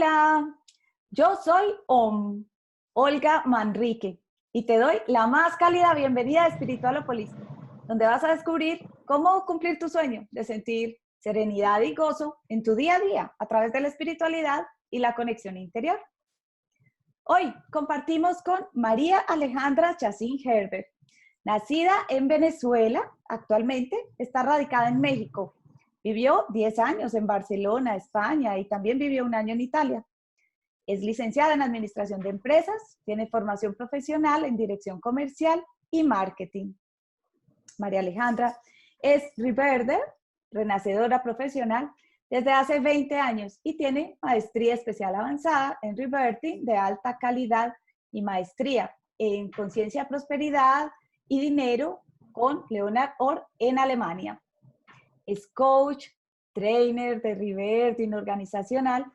Hola, yo soy Olga Manrique y te doy la más cálida bienvenida a Espiritualopolis, donde vas a descubrir cómo cumplir tu sueño de sentir serenidad y gozo en tu día a día a través de la espiritualidad y la conexión interior. Hoy compartimos con María Alejandra Chacín Herbert. Nacida en Venezuela, actualmente está radicada en México. Vivió 10 años en Barcelona, España, y también vivió un año en Italia. Es licenciada en Administración de Empresas, tiene formación profesional en Dirección Comercial y Marketing. María Alejandra es Rebirther, renacedora profesional, desde hace 20 años y tiene maestría especial avanzada en Rebirthing de alta calidad y maestría en Conciencia, Prosperidad y Dinero con Leonard Orr en Alemania. Es coach, trainer de Rebirthing organizacional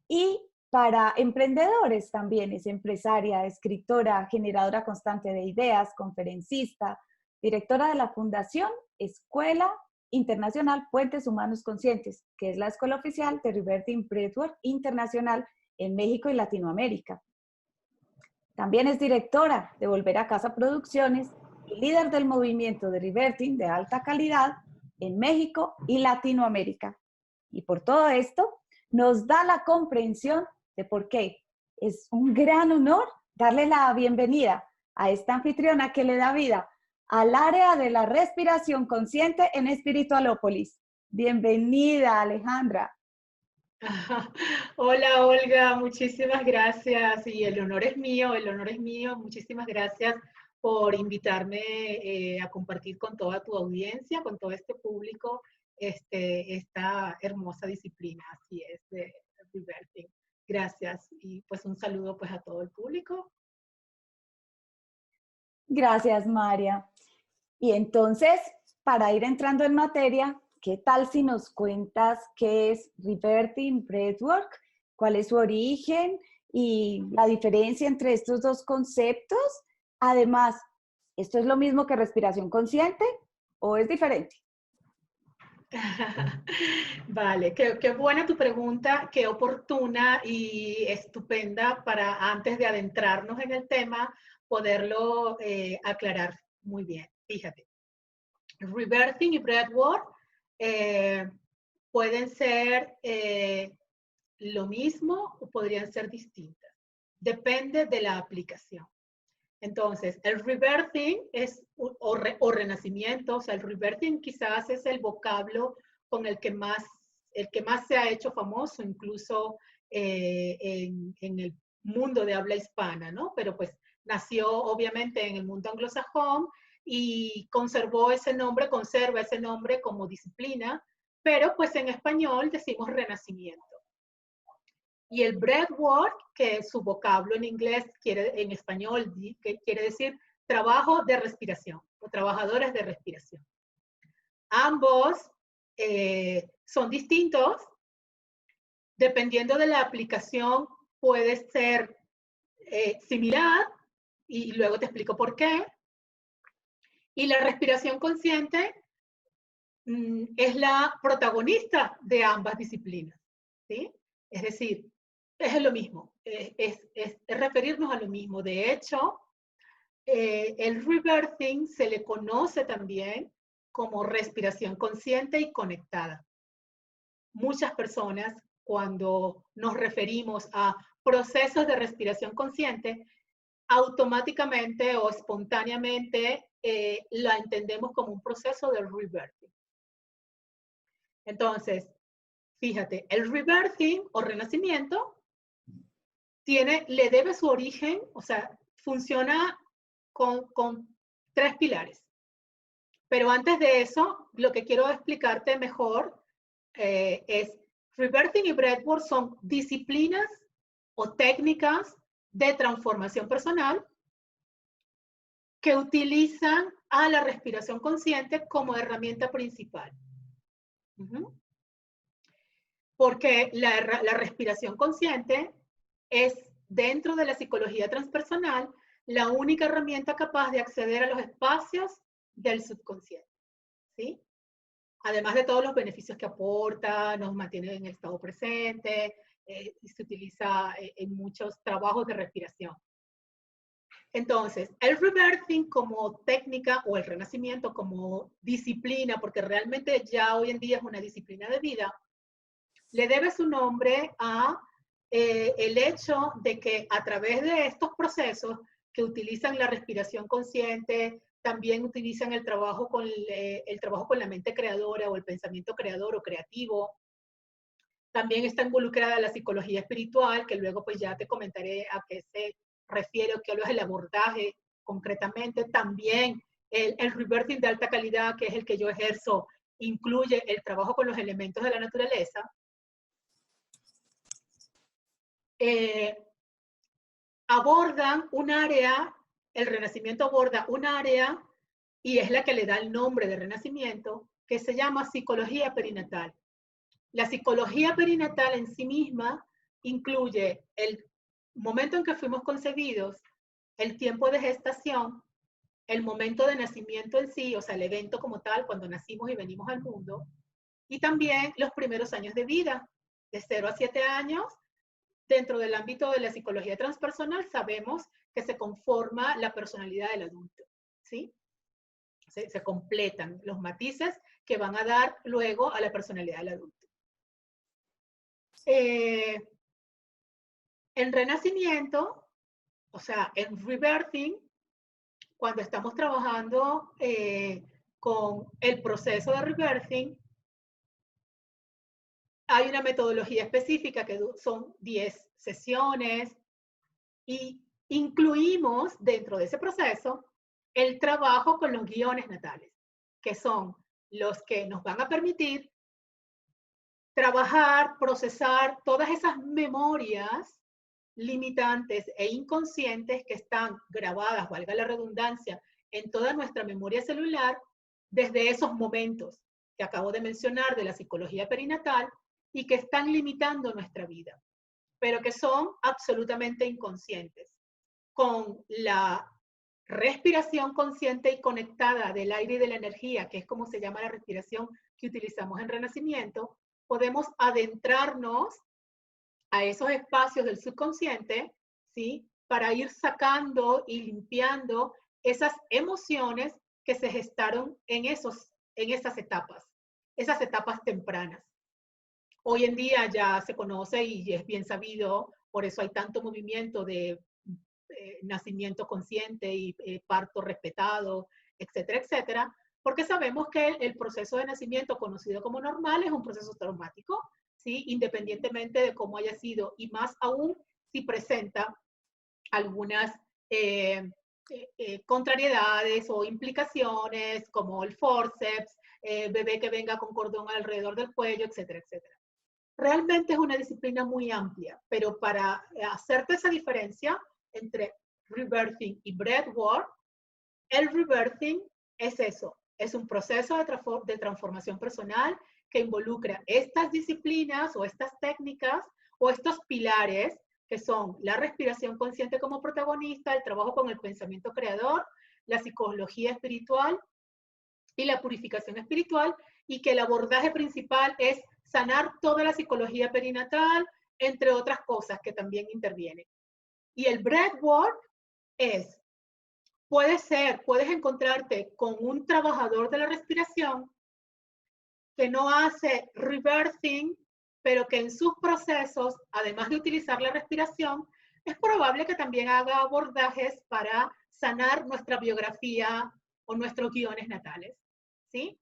y para emprendedores también es empresaria, escritora, generadora constante de ideas, conferencista, directora de la Fundación Escuela Internacional Puentes Humanos Conscientes, que es la escuela oficial de Rebirthing Breathwork Internacional en México y Latinoamérica. También es directora de Volver a Casa Producciones y líder del movimiento de Rebirthing de alta calidad en México y Latinoamérica. Y por todo esto, nos da la comprensión de por qué es un gran honor darle la bienvenida a esta anfitriona que le da vida al área de la respiración consciente en Espiritualopolis. Bienvenida, Alejandra. Hola Olga, muchísimas gracias y el honor es mío, muchísimas gracias por invitarme a compartir con toda tu audiencia, con todo este público, esta hermosa disciplina, así es, de Rebirthing. Gracias y pues un saludo pues a todo el público. Gracias, María. Y entonces, para ir entrando en materia, ¿qué tal si nos cuentas qué es Rebirthing Breathwork? ¿Cuál es su origen y la diferencia entre estos dos conceptos? Además, ¿esto es lo mismo que respiración consciente o es diferente? Vale, qué buena tu pregunta, qué oportuna y estupenda para antes de adentrarnos en el tema poderlo aclarar muy bien. Fíjate, Rebirthing y Breathwork pueden ser lo mismo o podrían ser distintas. Depende de la aplicación. Entonces, el rebirthing es, o renacimiento, o sea, el rebirthing quizás es el vocablo con el que más se ha hecho famoso, incluso en el mundo de habla hispana, ¿no? Pero pues nació obviamente en el mundo anglosajón y conserva ese nombre como disciplina, pero pues en español decimos renacimiento. Y el breathwork, que su vocablo en inglés en español, que quiere decir trabajo de respiración o trabajadores de respiración. Ambos son distintos. Dependiendo de la aplicación, puede ser similar y luego te explico por qué. Y la respiración consciente es la protagonista de ambas disciplinas, ¿sí? Es decir, es lo mismo, es referirnos a lo mismo. De hecho, el rebirthing se le conoce también como respiración consciente y conectada. Muchas personas, cuando nos referimos a procesos de respiración consciente, automáticamente o espontáneamente la entendemos como un proceso de rebirthing. Entonces, fíjate, el rebirthing o renacimiento le debe su origen, o sea, funciona con tres pilares. Pero antes de eso, lo que quiero explicarte mejor es Rebirthing y Breathwork son disciplinas o técnicas de transformación personal que utilizan a la respiración consciente como herramienta principal. Porque la respiración consciente es, dentro de la psicología transpersonal, la única herramienta capaz de acceder a los espacios del subconsciente, ¿sí? Además de todos los beneficios que aporta, nos mantiene en el estado presente, se utiliza en muchos trabajos de respiración. Entonces, el rebirthing como técnica o el renacimiento como disciplina, porque realmente ya hoy en día es una disciplina de vida, le debe su nombre a el hecho de que a través de estos procesos que utilizan la respiración consciente, también utilizan el trabajo con la mente creadora o el pensamiento creador o creativo. También está involucrada la psicología espiritual, que luego pues ya te comentaré a qué se refiere o qué es el abordaje concretamente. También el rebirthing de alta calidad, que es el que yo ejerzo, incluye el trabajo con los elementos de la naturaleza. Abordan un área, el renacimiento aborda un área y es la que le da el nombre de renacimiento, que se llama psicología perinatal. La psicología perinatal en sí misma incluye el momento en que fuimos concebidos, el tiempo de gestación, el momento de nacimiento en sí, o sea, el evento como tal, cuando nacimos y venimos al mundo, y también los primeros años de vida, de 0 a 7 años. Dentro del ámbito de la psicología transpersonal sabemos que se conforma la personalidad del adulto, ¿sí? Se completan los matices que van a dar luego a la personalidad del adulto. En renacimiento, o sea, en rebirthing, cuando estamos trabajando con el proceso de rebirthing, hay una metodología específica que son 10 sesiones y incluimos dentro de ese proceso el trabajo con los guiones natales, que son los que nos van a permitir trabajar, procesar todas esas memorias limitantes e inconscientes que están grabadas, valga la redundancia, en toda nuestra memoria celular desde esos momentos que acabo de mencionar de la psicología perinatal y que están limitando nuestra vida, pero que son absolutamente inconscientes. Con la respiración consciente y conectada del aire y de la energía, que es como se llama la respiración que utilizamos en Renacimiento, podemos adentrarnos a esos espacios del subconsciente, ¿sí? Para ir sacando y limpiando esas emociones que se gestaron en esas etapas tempranas. Hoy en día ya se conoce y es bien sabido, por eso hay tanto movimiento de nacimiento consciente y parto respetado, etcétera, etcétera, porque sabemos que el proceso de nacimiento conocido como normal es un proceso traumático, ¿sí? Independientemente de cómo haya sido, y más aún si presenta algunas contrariedades o implicaciones como el forceps, bebé que venga con cordón alrededor del cuello, etcétera, etcétera. Realmente es una disciplina muy amplia, pero para hacerte esa diferencia entre rebirthing y breathwork, el rebirthing es eso, es un proceso de transformación personal que involucra estas disciplinas o estas técnicas o estos pilares que son la respiración consciente como protagonista, el trabajo con el pensamiento creador, la psicología espiritual y la purificación espiritual, y que el abordaje principal es sanar toda la psicología perinatal, entre otras cosas que también intervienen. Y el breathwork es, puedes encontrarte con un trabajador de la respiración que no hace rebirthing, pero que en sus procesos, además de utilizar la respiración, es probable que también haga abordajes para sanar nuestra biografía o nuestros guiones natales, ¿sí?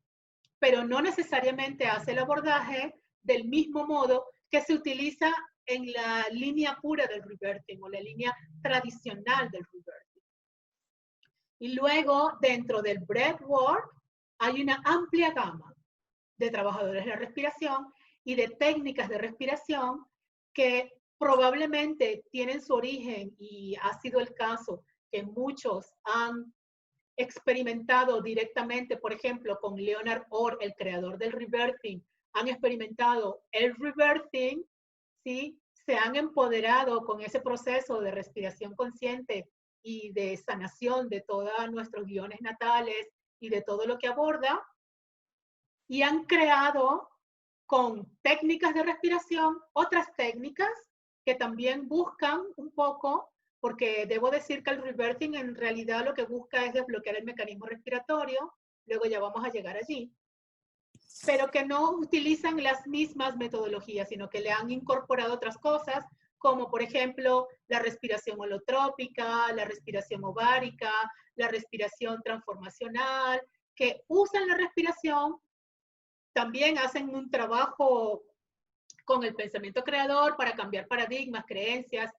Pero no necesariamente hace el abordaje del mismo modo que se utiliza en la línea pura del rebirthing o la línea tradicional del rebirthing. Y luego, dentro del breathwork, hay una amplia gama de trabajadores de la respiración y de técnicas de respiración que probablemente tienen su origen, y ha sido el caso que muchos han experimentado directamente, por ejemplo, con Leonard Orr, el creador del rebirthing, han experimentado el rebirthing, ¿sí? Se han empoderado con ese proceso de respiración consciente y de sanación de todos nuestros guiones natales y de todo lo que aborda, y han creado con técnicas de respiración, otras técnicas que también buscan un poco, porque debo decir que el rebirthing en realidad lo que busca es desbloquear el mecanismo respiratorio, luego ya vamos a llegar allí, pero que no utilizan las mismas metodologías, sino que le han incorporado otras cosas, como por ejemplo la respiración holotrópica, la respiración ovárica, la respiración transformacional, que usan la respiración, también hacen un trabajo con el pensamiento creador para cambiar paradigmas, creencias,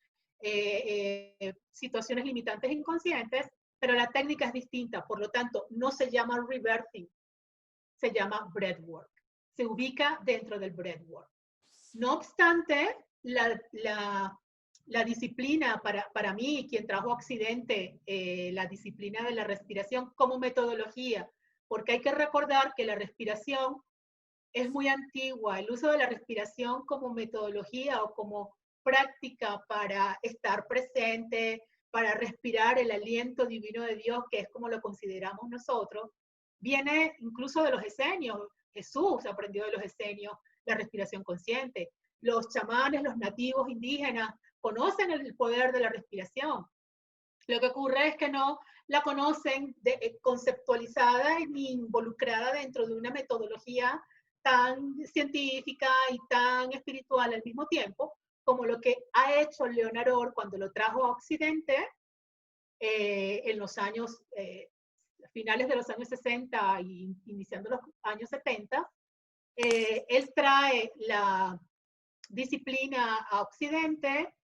situaciones limitantes inconscientes, pero la técnica es distinta, por lo tanto, no se llama rebirthing, se llama breathwork, se ubica dentro del breathwork. No obstante, la disciplina, para mí, quien trajo a Occidente, la disciplina de la respiración como metodología, porque hay que recordar que la respiración es muy antigua. El uso de la respiración como metodología o como práctica para estar presente, para respirar el aliento divino de Dios, que es como lo consideramos nosotros, viene incluso de los esenios. Jesús aprendió de los esenios la respiración consciente. Los chamanes, los nativos indígenas, conocen el poder de la respiración. Lo que ocurre es que no la conocen conceptualizada ni involucrada dentro de una metodología tan científica y tan espiritual al mismo tiempo, como lo que ha hecho Leonard Orr cuando lo trajo a Occidente en los años, finales de los años 60 y iniciando los años 70. Él trae la disciplina a Occidente,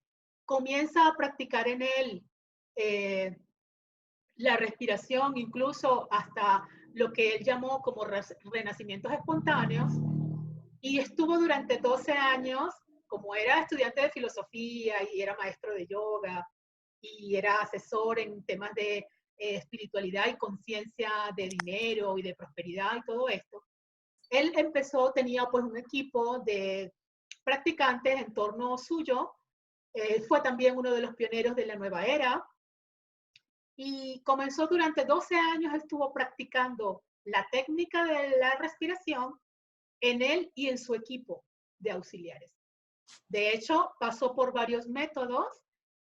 comienza a practicar en él la respiración, incluso hasta lo que él llamó como renacimientos espontáneos, y estuvo durante 12 años, como era estudiante de filosofía y era maestro de yoga y era asesor en temas de espiritualidad y conciencia de dinero y de prosperidad y todo esto. Él tenía pues un equipo de practicantes en torno suyo, fue también uno de los pioneros de la nueva era, y comenzó durante 12 años, estuvo practicando la técnica de la respiración en él y en su equipo de auxiliares. De hecho, pasó por varios métodos.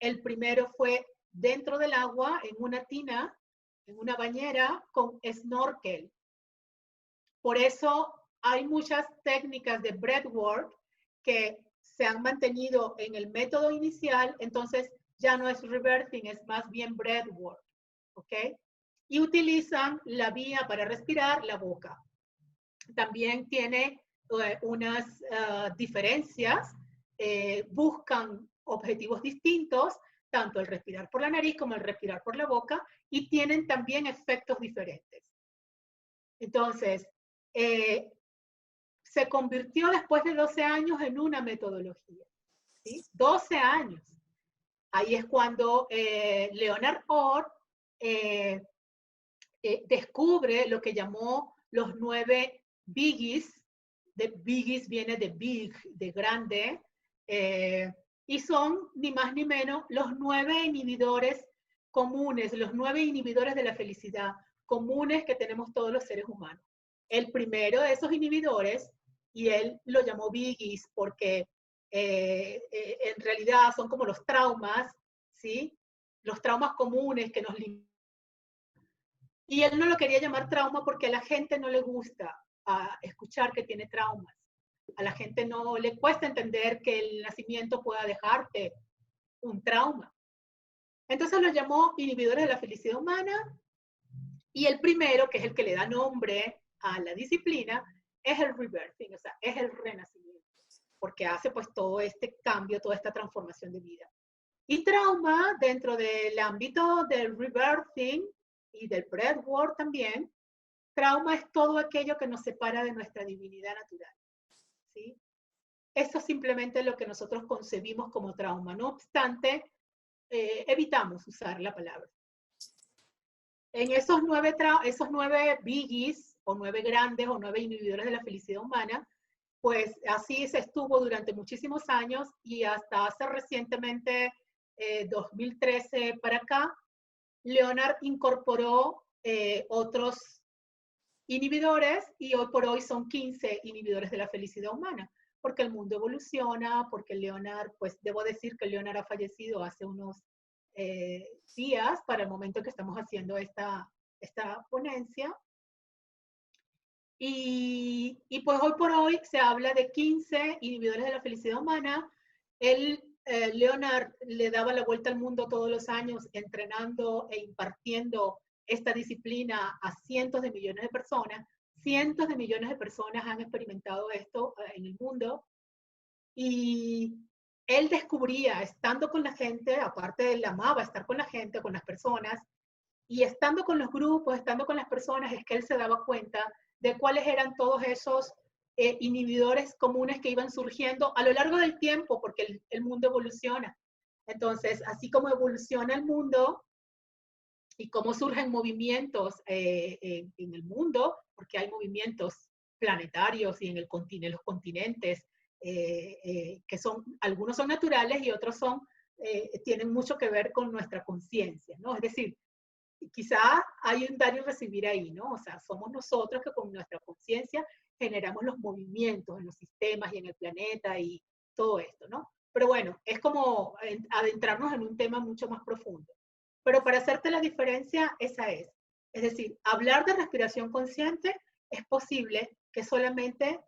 El primero fue dentro del agua, en una tina, en una bañera, con snorkel. Por eso hay muchas técnicas de breathwork que se han mantenido en el método inicial, entonces ya no es rebirthing, es más bien breathwork, ¿ok? Y utilizan la vía para respirar, la boca. También tiene unas diferencias, buscan objetivos distintos, tanto el respirar por la nariz como el respirar por la boca, y tienen también efectos diferentes. Entonces, se convirtió después de 12 años en una metodología, ¿sí? 12 años. Ahí es cuando Leonard Orr descubre lo que llamó los 9 biggies. De biggies viene de big, de grande, y son ni más ni menos los 9 inhibidores comunes, los 9 inhibidores de la felicidad comunes que tenemos todos los seres humanos. El primero de esos inhibidores, y él lo llamó biggies porque en realidad son como los traumas, ¿sí? Los traumas comunes que nos limitan. Y él no lo quería llamar trauma porque a la gente no le gusta escuchar que tiene traumas. A la gente no le cuesta entender que el nacimiento pueda dejarte un trauma. Entonces lo llamó inhibidores de la felicidad humana, y el primero, que es el que le da nombre a la disciplina, es el rebirthing, o sea, es el renacimiento, porque hace pues todo este cambio, toda esta transformación de vida. Y trauma, dentro del ámbito del rebirthing y del breathwork también, trauma es todo aquello que nos separa de nuestra divinidad natural, ¿sí? Eso es simplemente lo que nosotros concebimos como trauma. No obstante, evitamos usar la palabra. En esos 9 biggies, o 9 grandes, o 9 inhibidores de la felicidad humana, pues así se estuvo durante muchísimos años, y hasta hace recientemente, 2013 para acá, Leonard incorporó otros inhibidores y hoy por hoy son 15 inhibidores de la felicidad humana, porque el mundo evoluciona, porque Leonard, pues debo decir que Leonard ha fallecido hace unos días para el momento en que estamos haciendo esta ponencia. Y pues hoy por hoy se habla de 15 inhibidores de la felicidad humana. Leonard le daba la vuelta al mundo todos los años entrenando e impartiendo esta disciplina a cientos de millones de personas. Cientos de millones de personas han experimentado esto en el mundo. Y él descubría, estando con la gente, aparte de él amaba estar con la gente, con las personas, y estando con los grupos, estando con las personas, es que él se daba cuenta de cuáles eran todos esos inhibidores comunes que iban surgiendo a lo largo del tiempo, porque el mundo evoluciona. Entonces, así como evoluciona el mundo y cómo surgen movimientos en el mundo, porque hay movimientos planetarios y en los continentes, que son, algunos son naturales y otros son, tienen mucho que ver con nuestra conciencia, ¿no? Es decir, quizá hay un dar y recibir ahí, ¿no? O sea, somos nosotros que con nuestra conciencia generamos los movimientos en los sistemas y en el planeta y todo esto, ¿no? Pero bueno, es como adentrarnos en un tema mucho más profundo. Pero para hacerte la diferencia, esa es. Es decir, hablar de respiración consciente es posible que solamente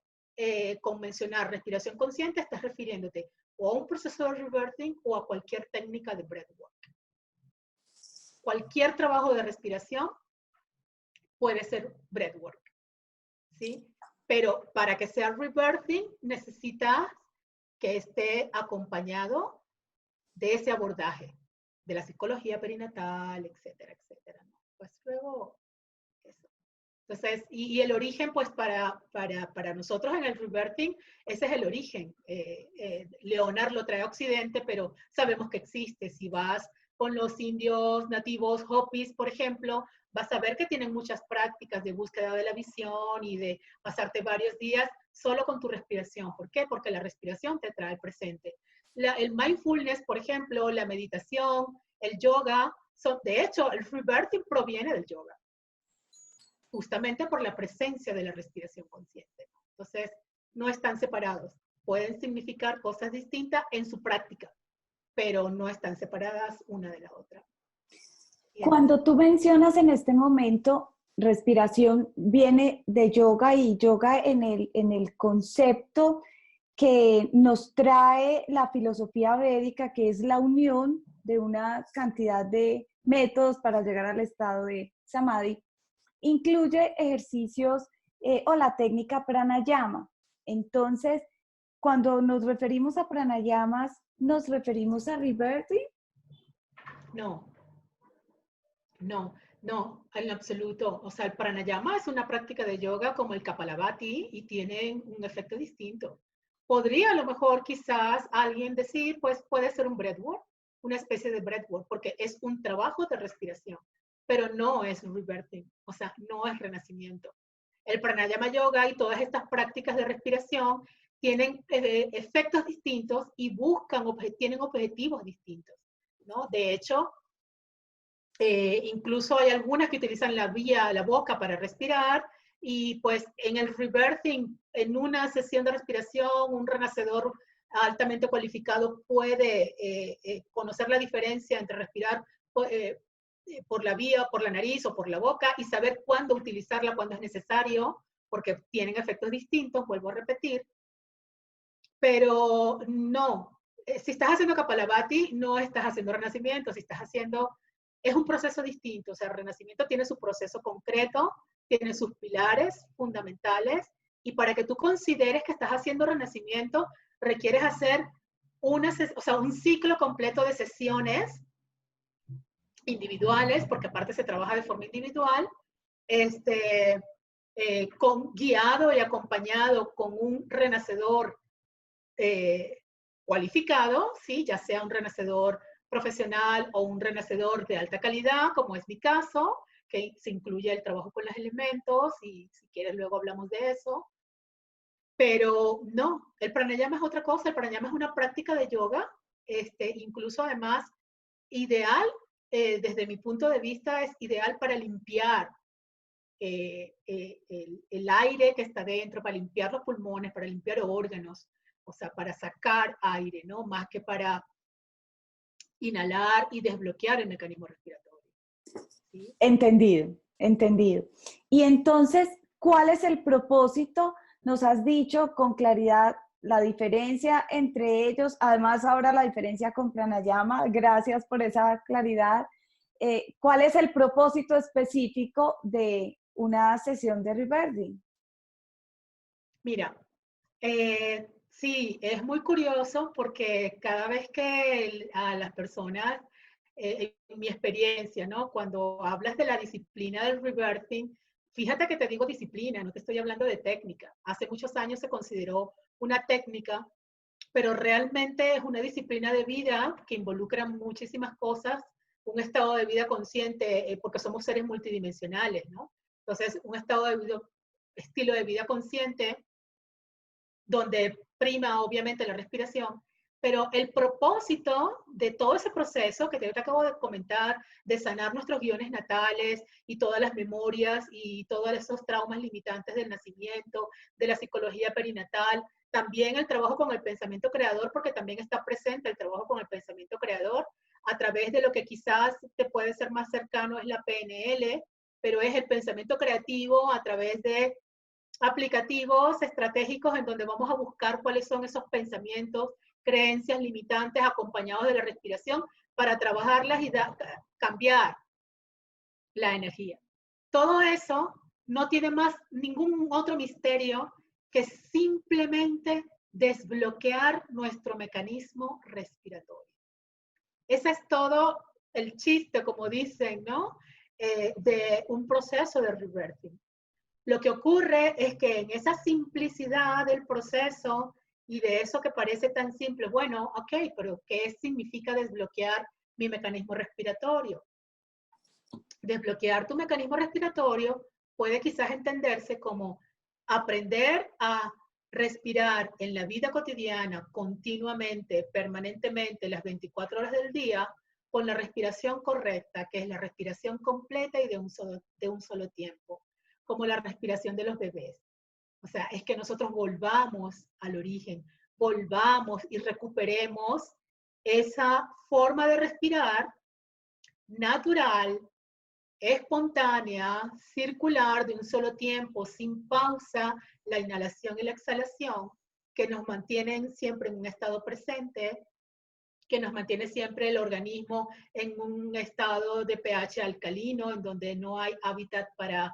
con mencionar respiración consciente estás refiriéndote o a un proceso de reverting o a cualquier técnica de breathwork. Cualquier trabajo de respiración puede ser breathwork, ¿sí? Pero para que sea reverting, necesitas que esté acompañado de ese abordaje, de la psicología perinatal, etcétera, etcétera, ¿no? Pues luego, eso. Entonces, y el origen, pues para nosotros en el reverting, ese es el origen. Leonard lo trae a Occidente, pero sabemos que existe. Si vas con los indios nativos Hopis, por ejemplo, vas a ver que tienen muchas prácticas de búsqueda de la visión y de pasarte varios días solo con tu respiración. ¿Por qué? Porque la respiración te trae al presente. El mindfulness, por ejemplo, la meditación, el yoga, de hecho, el reverting proviene del yoga, justamente por la presencia de la respiración consciente. Entonces, no están separados. Pueden significar cosas distintas en su práctica, pero no están separadas una de la otra. Cuando tú mencionas en este momento respiración, viene de yoga y yoga en el concepto que nos trae la filosofía védica, que es la unión de una cantidad de métodos para llegar al estado de samadhi, incluye ejercicios o la técnica pranayama. Entonces, cuando nos referimos a pranayamas, ¿nos referimos a reverting? No, no, no, en absoluto. O sea, el pranayama es una práctica de yoga como el Kapalabhati y tiene un efecto distinto. Podría a lo mejor quizás alguien decir, pues puede ser un breathwork, una especie de breathwork, porque es un trabajo de respiración, pero no es reverting, o sea, no es renacimiento. El pranayama yoga y todas estas prácticas de respiración tienen efectos distintos y tienen objetivos distintos, ¿no? De hecho, incluso hay algunas que utilizan la boca para respirar y pues en el reverting, en una sesión de respiración, un renacedor altamente cualificado puede conocer la diferencia entre respirar por la vía, por la nariz o por la boca y saber cuándo utilizarla, cuándo es necesario, porque tienen efectos distintos, vuelvo a repetir. Pero no, si estás haciendo Kapalabhati, no estás haciendo renacimiento, si estás haciendo, es un proceso distinto, o sea, el renacimiento tiene su proceso concreto, tiene sus pilares fundamentales, y para que tú consideres que estás haciendo renacimiento, requieres hacer un ciclo completo de sesiones individuales, porque aparte se trabaja de forma individual, guiado y acompañado con un renacedor cualificado, ¿sí? Ya sea un renacedor profesional o un renacedor de alta calidad, como es mi caso, que se incluye el trabajo con los elementos y si quieres luego hablamos de eso. Pero no, el pranayama es otra cosa, el pranayama es una práctica de yoga, incluso además ideal, desde mi punto de vista, es ideal para limpiar el aire que está dentro, para limpiar los pulmones, para limpiar órganos, o sea, para sacar aire, ¿no? Más que para inhalar y desbloquear el mecanismo respiratorio. ¿Sí? Entendido, entendido. Y entonces, ¿cuál es el propósito? Nos has dicho con claridad la diferencia entre ellos, además ahora la diferencia con pranayama, gracias por esa claridad. ¿Cuál es el propósito específico de una sesión de rebirthing? Mira, sí, es muy curioso porque cada vez que a las personas, en mi experiencia, ¿no? Cuando hablas de la disciplina del rebirthing, fíjate que te digo disciplina, no te estoy hablando de técnica. Hace muchos años se consideró una técnica, pero realmente es una disciplina de vida que involucra muchísimas cosas, un estado de vida consciente, porque somos seres multidimensionales, ¿no? Entonces, un estado de vida, estilo de vida consciente donde prima obviamente la respiración, pero el propósito de todo ese proceso que te acabo de comentar, de sanar nuestros guiones natales y todas las memorias y todos esos traumas limitantes del nacimiento, de la psicología perinatal, también el trabajo con el pensamiento creador, porque también está presente el trabajo con el pensamiento creador a través de lo que quizás te puede ser más cercano es la PNL, pero es el pensamiento creativo a través de aplicativos estratégicos en donde vamos a buscar cuáles son esos pensamientos, creencias limitantes acompañados de la respiración para trabajarlas y cambiar la energía. Todo eso no tiene más ningún otro misterio que simplemente desbloquear nuestro mecanismo respiratorio. Ese es todo el chiste, como dicen, ¿no? De un proceso de rebirthing. Lo que ocurre es que en esa simplicidad del proceso y de eso que parece tan simple, bueno, ok, pero ¿qué significa desbloquear mi mecanismo respiratorio? Desbloquear tu mecanismo respiratorio puede quizás entenderse como aprender a respirar en la vida cotidiana continuamente, permanentemente, las 24 horas del día, con la respiración correcta, que es la respiración completa y de un solo tiempo, como la respiración de los bebés. O sea, es que nosotros volvamos al origen, volvamos y recuperemos esa forma de respirar natural, espontánea, circular, de un solo tiempo, sin pausa, la inhalación y la exhalación, que nos mantienen siempre en un estado presente, que nos mantiene siempre el organismo en un estado de pH alcalino, en donde no hay hábitat para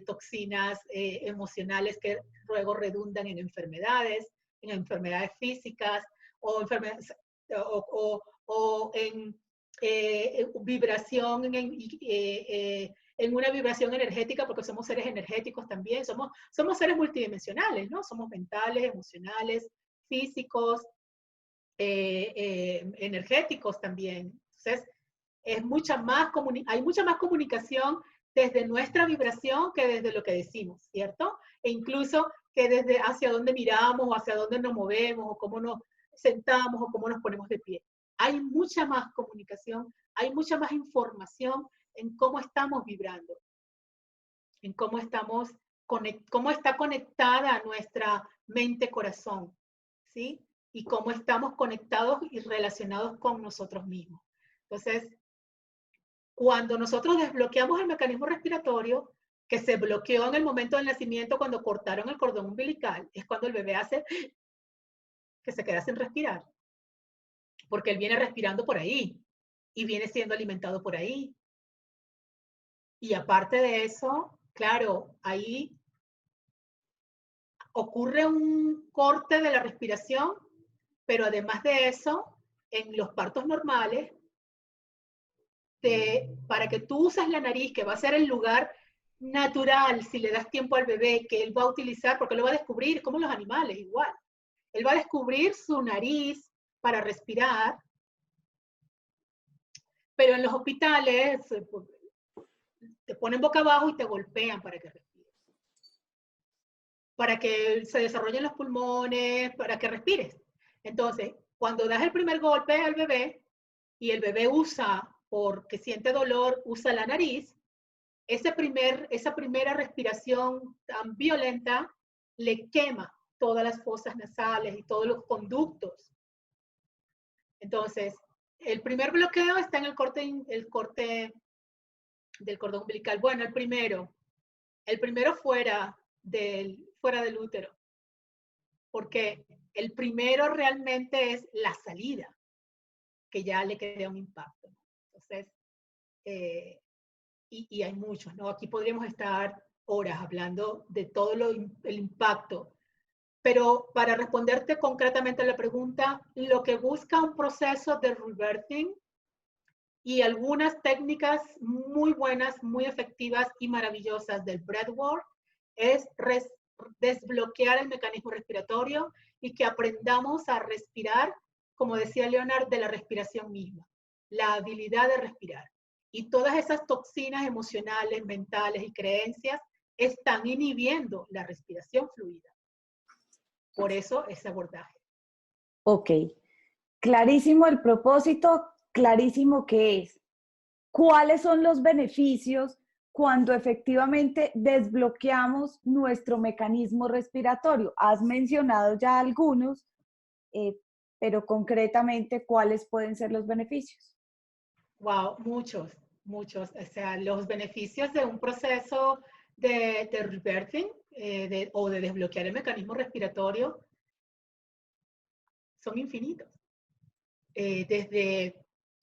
toxinas emocionales que luego redundan en enfermedades físicas o, enfermedades, o en vibración, en una vibración energética, porque somos seres energéticos también, somos seres multidimensionales, ¿no? Somos mentales, emocionales, físicos, energéticos también. Entonces, hay mucha más comunicación desde nuestra vibración que desde lo que decimos, ¿cierto? E incluso que desde hacia dónde miramos, o hacia dónde nos movemos, o cómo nos sentamos, o cómo nos ponemos de pie. Hay mucha más comunicación, hay mucha más información en cómo estamos vibrando, en cómo cómo está conectada nuestra mente-corazón, ¿sí? Y cómo estamos conectados y relacionados con nosotros mismos. Entonces, cuando nosotros desbloqueamos el mecanismo respiratorio, que se bloqueó en el momento del nacimiento cuando cortaron el cordón umbilical, es cuando el bebé hace que se queda sin respirar, porque él viene respirando por ahí y viene siendo alimentado por ahí. Y aparte de eso, claro, ahí ocurre un corte de la respiración, pero además de eso, en los partos normales, para que tú uses la nariz, que va a ser el lugar natural, si le das tiempo al bebé, que él va a utilizar, porque lo va a descubrir, como los animales, igual. Él va a descubrir su nariz para respirar, pero en los hospitales te ponen boca abajo y te golpean para que respires. Para que se desarrollen los pulmones, para que respires. Entonces, cuando das el primer golpe al bebé y el bebé usa, porque siente dolor, usa la nariz, esa primera respiración tan violenta le quema todas las fosas nasales y todos los conductos. Entonces, el primer bloqueo está en el corte del cordón umbilical. Bueno, el primero fuera del útero, porque el primero realmente es la salida, que ya le crea un impacto. Entonces, y hay muchos, ¿no? Aquí podríamos estar horas hablando de todo el impacto. Pero para responderte concretamente a la pregunta, lo que busca un proceso de rebirthing y algunas técnicas muy buenas, muy efectivas y maravillosas del breathwork es desbloquear el mecanismo respiratorio y que aprendamos a respirar, como decía Leonard, de la respiración misma, la habilidad de respirar. Y todas esas toxinas emocionales, mentales y creencias están inhibiendo la respiración fluida. Por eso ese abordaje. Ok, clarísimo el propósito, clarísimo qué es. ¿Cuáles son los beneficios cuando efectivamente desbloqueamos nuestro mecanismo respiratorio? Has mencionado ya algunos, pero concretamente, ¿cuáles pueden ser los beneficios? Wow, muchos. O sea, los beneficios de un proceso de rebirthing o de desbloquear el mecanismo respiratorio son infinitos. Desde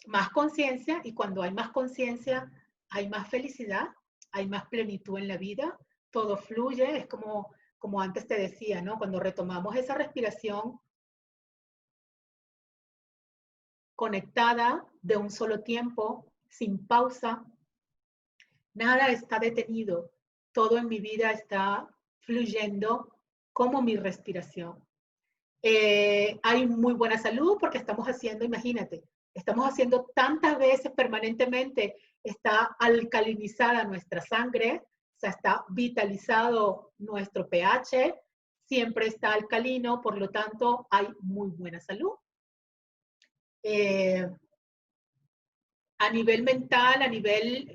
más conciencia, y cuando hay más conciencia, hay más felicidad, hay más plenitud en la vida, todo fluye, es como antes te decía, ¿no? Cuando retomamos esa respiración conectada de un solo tiempo, sin pausa, nada está detenido, todo en mi vida está fluyendo como mi respiración. Hay muy buena salud porque estamos haciendo, imagínate, estamos haciendo tantas veces permanentemente, está alcalinizada nuestra sangre, o sea, está vitalizado nuestro pH, siempre está alcalino, por lo tanto hay muy buena salud. A nivel mental, a nivel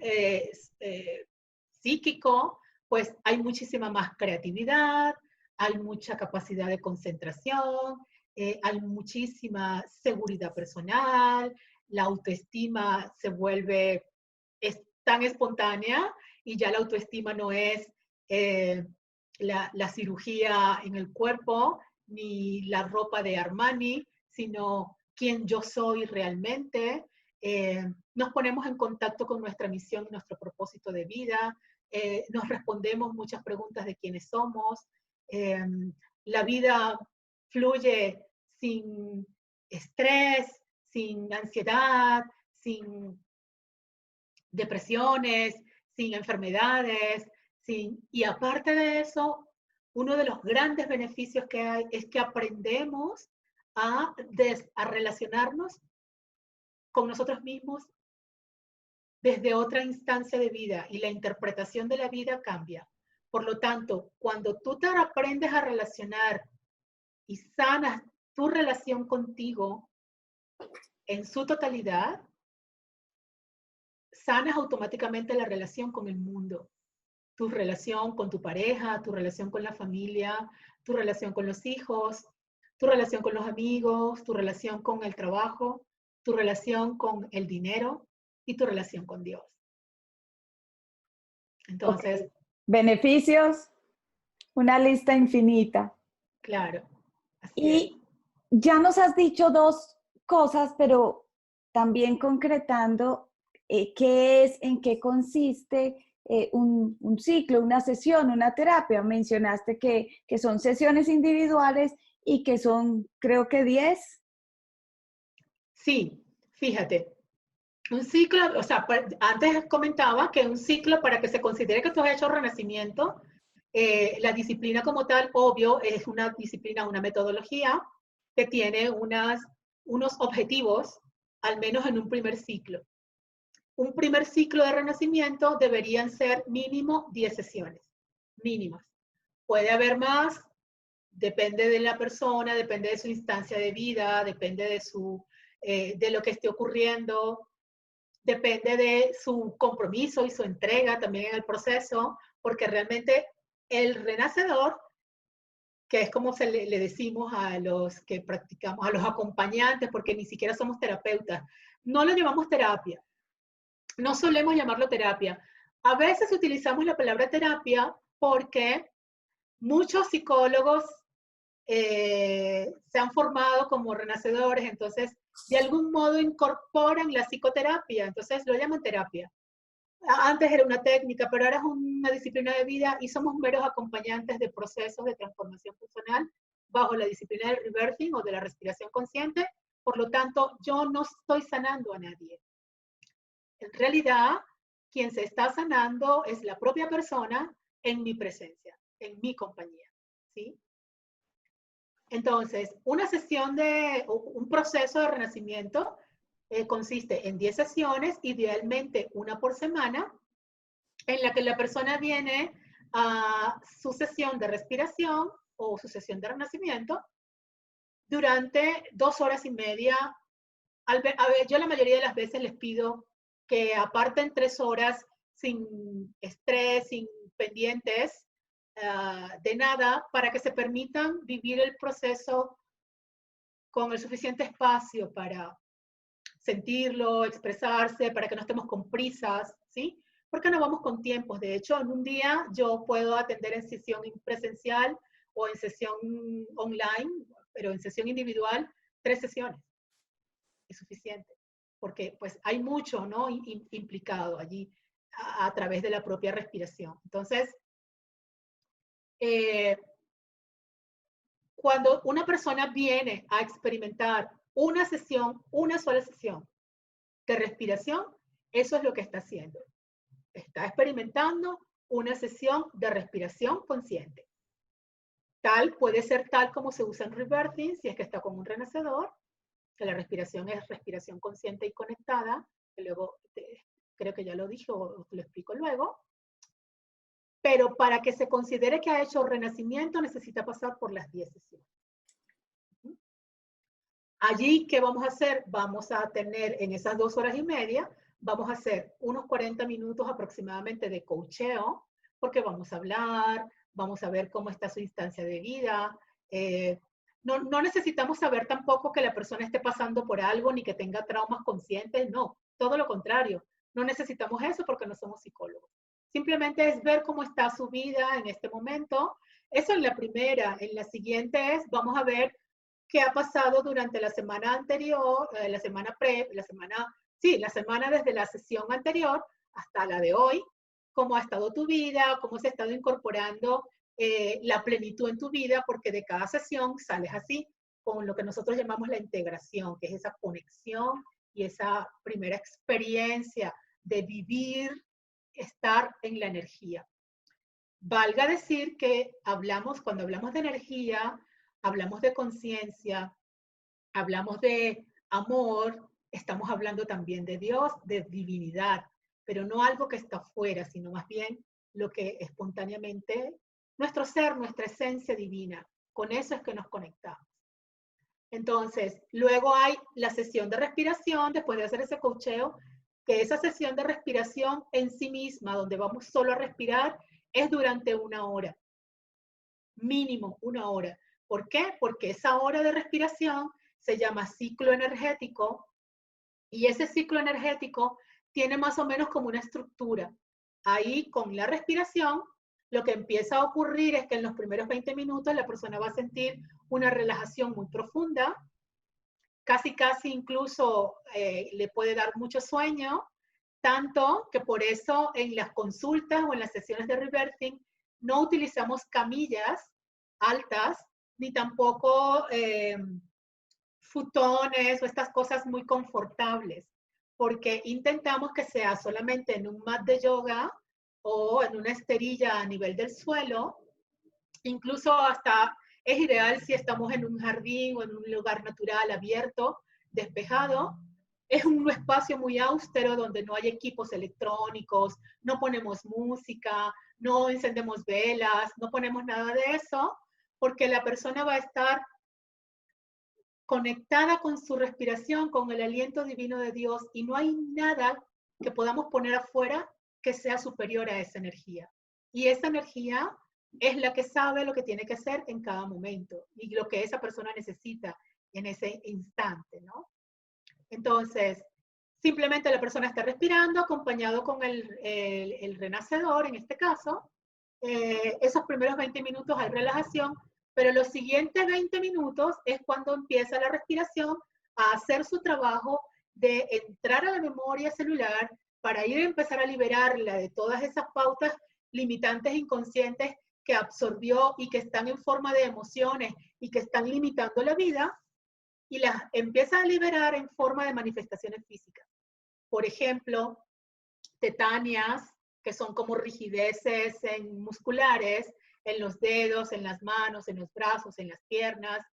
psíquico, pues hay muchísima más creatividad, hay mucha capacidad de concentración, hay muchísima seguridad personal, la autoestima se vuelve tan espontánea y ya la autoestima no es la cirugía en el cuerpo ni la ropa de Armani, sino quién yo soy realmente. Nos ponemos en contacto con nuestra misión y nuestro propósito de vida, nos respondemos muchas preguntas de quiénes somos, la vida fluye sin estrés, sin ansiedad, sin depresiones, sin enfermedades, y aparte de eso, uno de los grandes beneficios que hay es que aprendemos a relacionarnos con nosotros mismos desde otra instancia de vida y la interpretación de la vida cambia. Por lo tanto, cuando tú te aprendes a relacionar y sanas tu relación contigo en su totalidad, sanas automáticamente la relación con el mundo, tu relación con tu pareja, tu relación con la familia, tu relación con los hijos, tu relación con los amigos, tu relación con el trabajo, tu relación con el dinero y tu relación con Dios. Entonces, Okay. Beneficios, una lista infinita. claro, así es. Y ya nos has dicho dos cosas, pero también concretando qué es, en qué consiste un ciclo, una sesión, una terapia. Mencionaste que son sesiones individuales y que son, creo que 10. Sí, fíjate, un ciclo, o sea, antes comentaba que un ciclo para que se considere que tú has hecho renacimiento, la disciplina como tal, obvio, es una disciplina, una metodología que tiene unos objetivos, al menos en un primer ciclo. Un primer ciclo de renacimiento deberían ser mínimo 10 sesiones, mínimas. Puede haber más, depende de la persona, depende de su instancia de vida, depende de lo que esté ocurriendo, depende de su compromiso y su entrega también en el proceso, porque realmente el renacedor, que es como le decimos a los que practicamos, a los acompañantes, porque ni siquiera somos terapeutas, no lo llamamos terapia, no solemos llamarlo terapia. A veces utilizamos la palabra terapia porque muchos psicólogos se han formado como renacedores, entonces de algún modo incorporan la psicoterapia, entonces lo llaman terapia. Antes era una técnica, pero ahora es una disciplina de vida y somos meros acompañantes de procesos de transformación funcional bajo la disciplina del rebirthing o de la respiración consciente. Por lo tanto, yo no estoy sanando a nadie. En realidad, quien se está sanando es la propia persona en mi presencia, en mi compañía, ¿sí? Entonces, un proceso de renacimiento consiste en 10 sesiones, idealmente una por semana, en la que la persona viene a su sesión de respiración o su sesión de renacimiento durante 2 horas y media. A ver, yo la mayoría de las veces les pido que aparten 3 horas sin estrés, sin pendientes de nada, para que se permitan vivir el proceso con el suficiente espacio para sentirlo, expresarse, para que no estemos con prisas, ¿sí? Porque no vamos con tiempos. De hecho, en un día yo puedo atender en sesión presencial o en sesión online, pero en sesión individual, 3 sesiones. Es suficiente. Porque pues hay mucho, ¿no? Implicado allí a través de la propia respiración. Entonces, cuando una persona viene a experimentar una sesión, una sola sesión de respiración, eso es lo que está haciendo. Está experimentando una sesión de respiración consciente. Puede ser tal como se usa en rebirthing, si es que está con un renacedor, que la respiración es respiración consciente y conectada, que luego creo que ya lo dije o te lo explico luego. Pero para que se considere que ha hecho renacimiento, necesita pasar por las 10 sesiones. Allí, ¿qué vamos a hacer? Vamos a tener en esas 2 horas y media, vamos a hacer unos 40 minutos aproximadamente de coacheo, porque vamos a hablar, vamos a ver cómo está su instancia de vida. No necesitamos saber tampoco que la persona esté pasando por algo ni que tenga traumas conscientes, no, todo lo contrario. No necesitamos eso porque no somos psicólogos. Simplemente es ver cómo está su vida en este momento. Eso es la primera. En la siguiente vamos a ver qué ha pasado durante la semana anterior, la semana desde la sesión anterior hasta la de hoy, cómo ha estado tu vida, cómo se ha estado incorporando la plenitud en tu vida, porque de cada sesión sales así, con lo que nosotros llamamos la integración, que es esa conexión y esa primera experiencia de vivir, estar en la energía. Valga decir que cuando hablamos de energía, hablamos de conciencia, hablamos de amor, estamos hablando también de Dios, de divinidad, pero no algo que está afuera, sino más bien lo que espontáneamente, nuestro ser, nuestra esencia divina, con eso es que nos conectamos. Entonces, luego hay la sesión de respiración, después de hacer ese coacheo, que esa sesión de respiración en sí misma, donde vamos solo a respirar, es durante 1 hora, mínimo 1 hora. ¿Por qué? Porque esa hora de respiración se llama ciclo energético y ese ciclo energético tiene más o menos como una estructura. Ahí con la respiración, lo que empieza a ocurrir es que en los primeros 20 minutos la persona va a sentir una relajación muy profunda, casi incluso le puede dar mucho sueño, tanto que por eso en las consultas o en las sesiones de rebirthing no utilizamos camillas altas, ni tampoco futones o estas cosas muy confortables, porque intentamos que sea solamente en un mat de yoga o en una esterilla a nivel del suelo, incluso hasta es ideal si estamos en un jardín o en un lugar natural abierto, despejado. Es un espacio muy austero donde no hay equipos electrónicos, no ponemos música, no encendemos velas, no ponemos nada de eso, porque la persona va a estar conectada con su respiración, con el aliento divino de Dios, y no hay nada que podamos poner afuera que sea superior a esa energía. Y esa energía es la que sabe lo que tiene que hacer en cada momento y lo que esa persona necesita en ese instante, ¿no? Entonces, simplemente la persona está respirando acompañado con el renacedor, en este caso. Esos primeros 20 minutos hay relajación, pero los siguientes 20 minutos es cuando empieza la respiración a hacer su trabajo de entrar a la memoria celular para ir a empezar a liberarla de todas esas pautas limitantes inconscientes que absorbió y que están en forma de emociones y que están limitando la vida, y las empieza a liberar en forma de manifestaciones físicas. Por ejemplo, tetáneas, que son como rigideces musculares en los dedos, en las manos, en los brazos, en las piernas,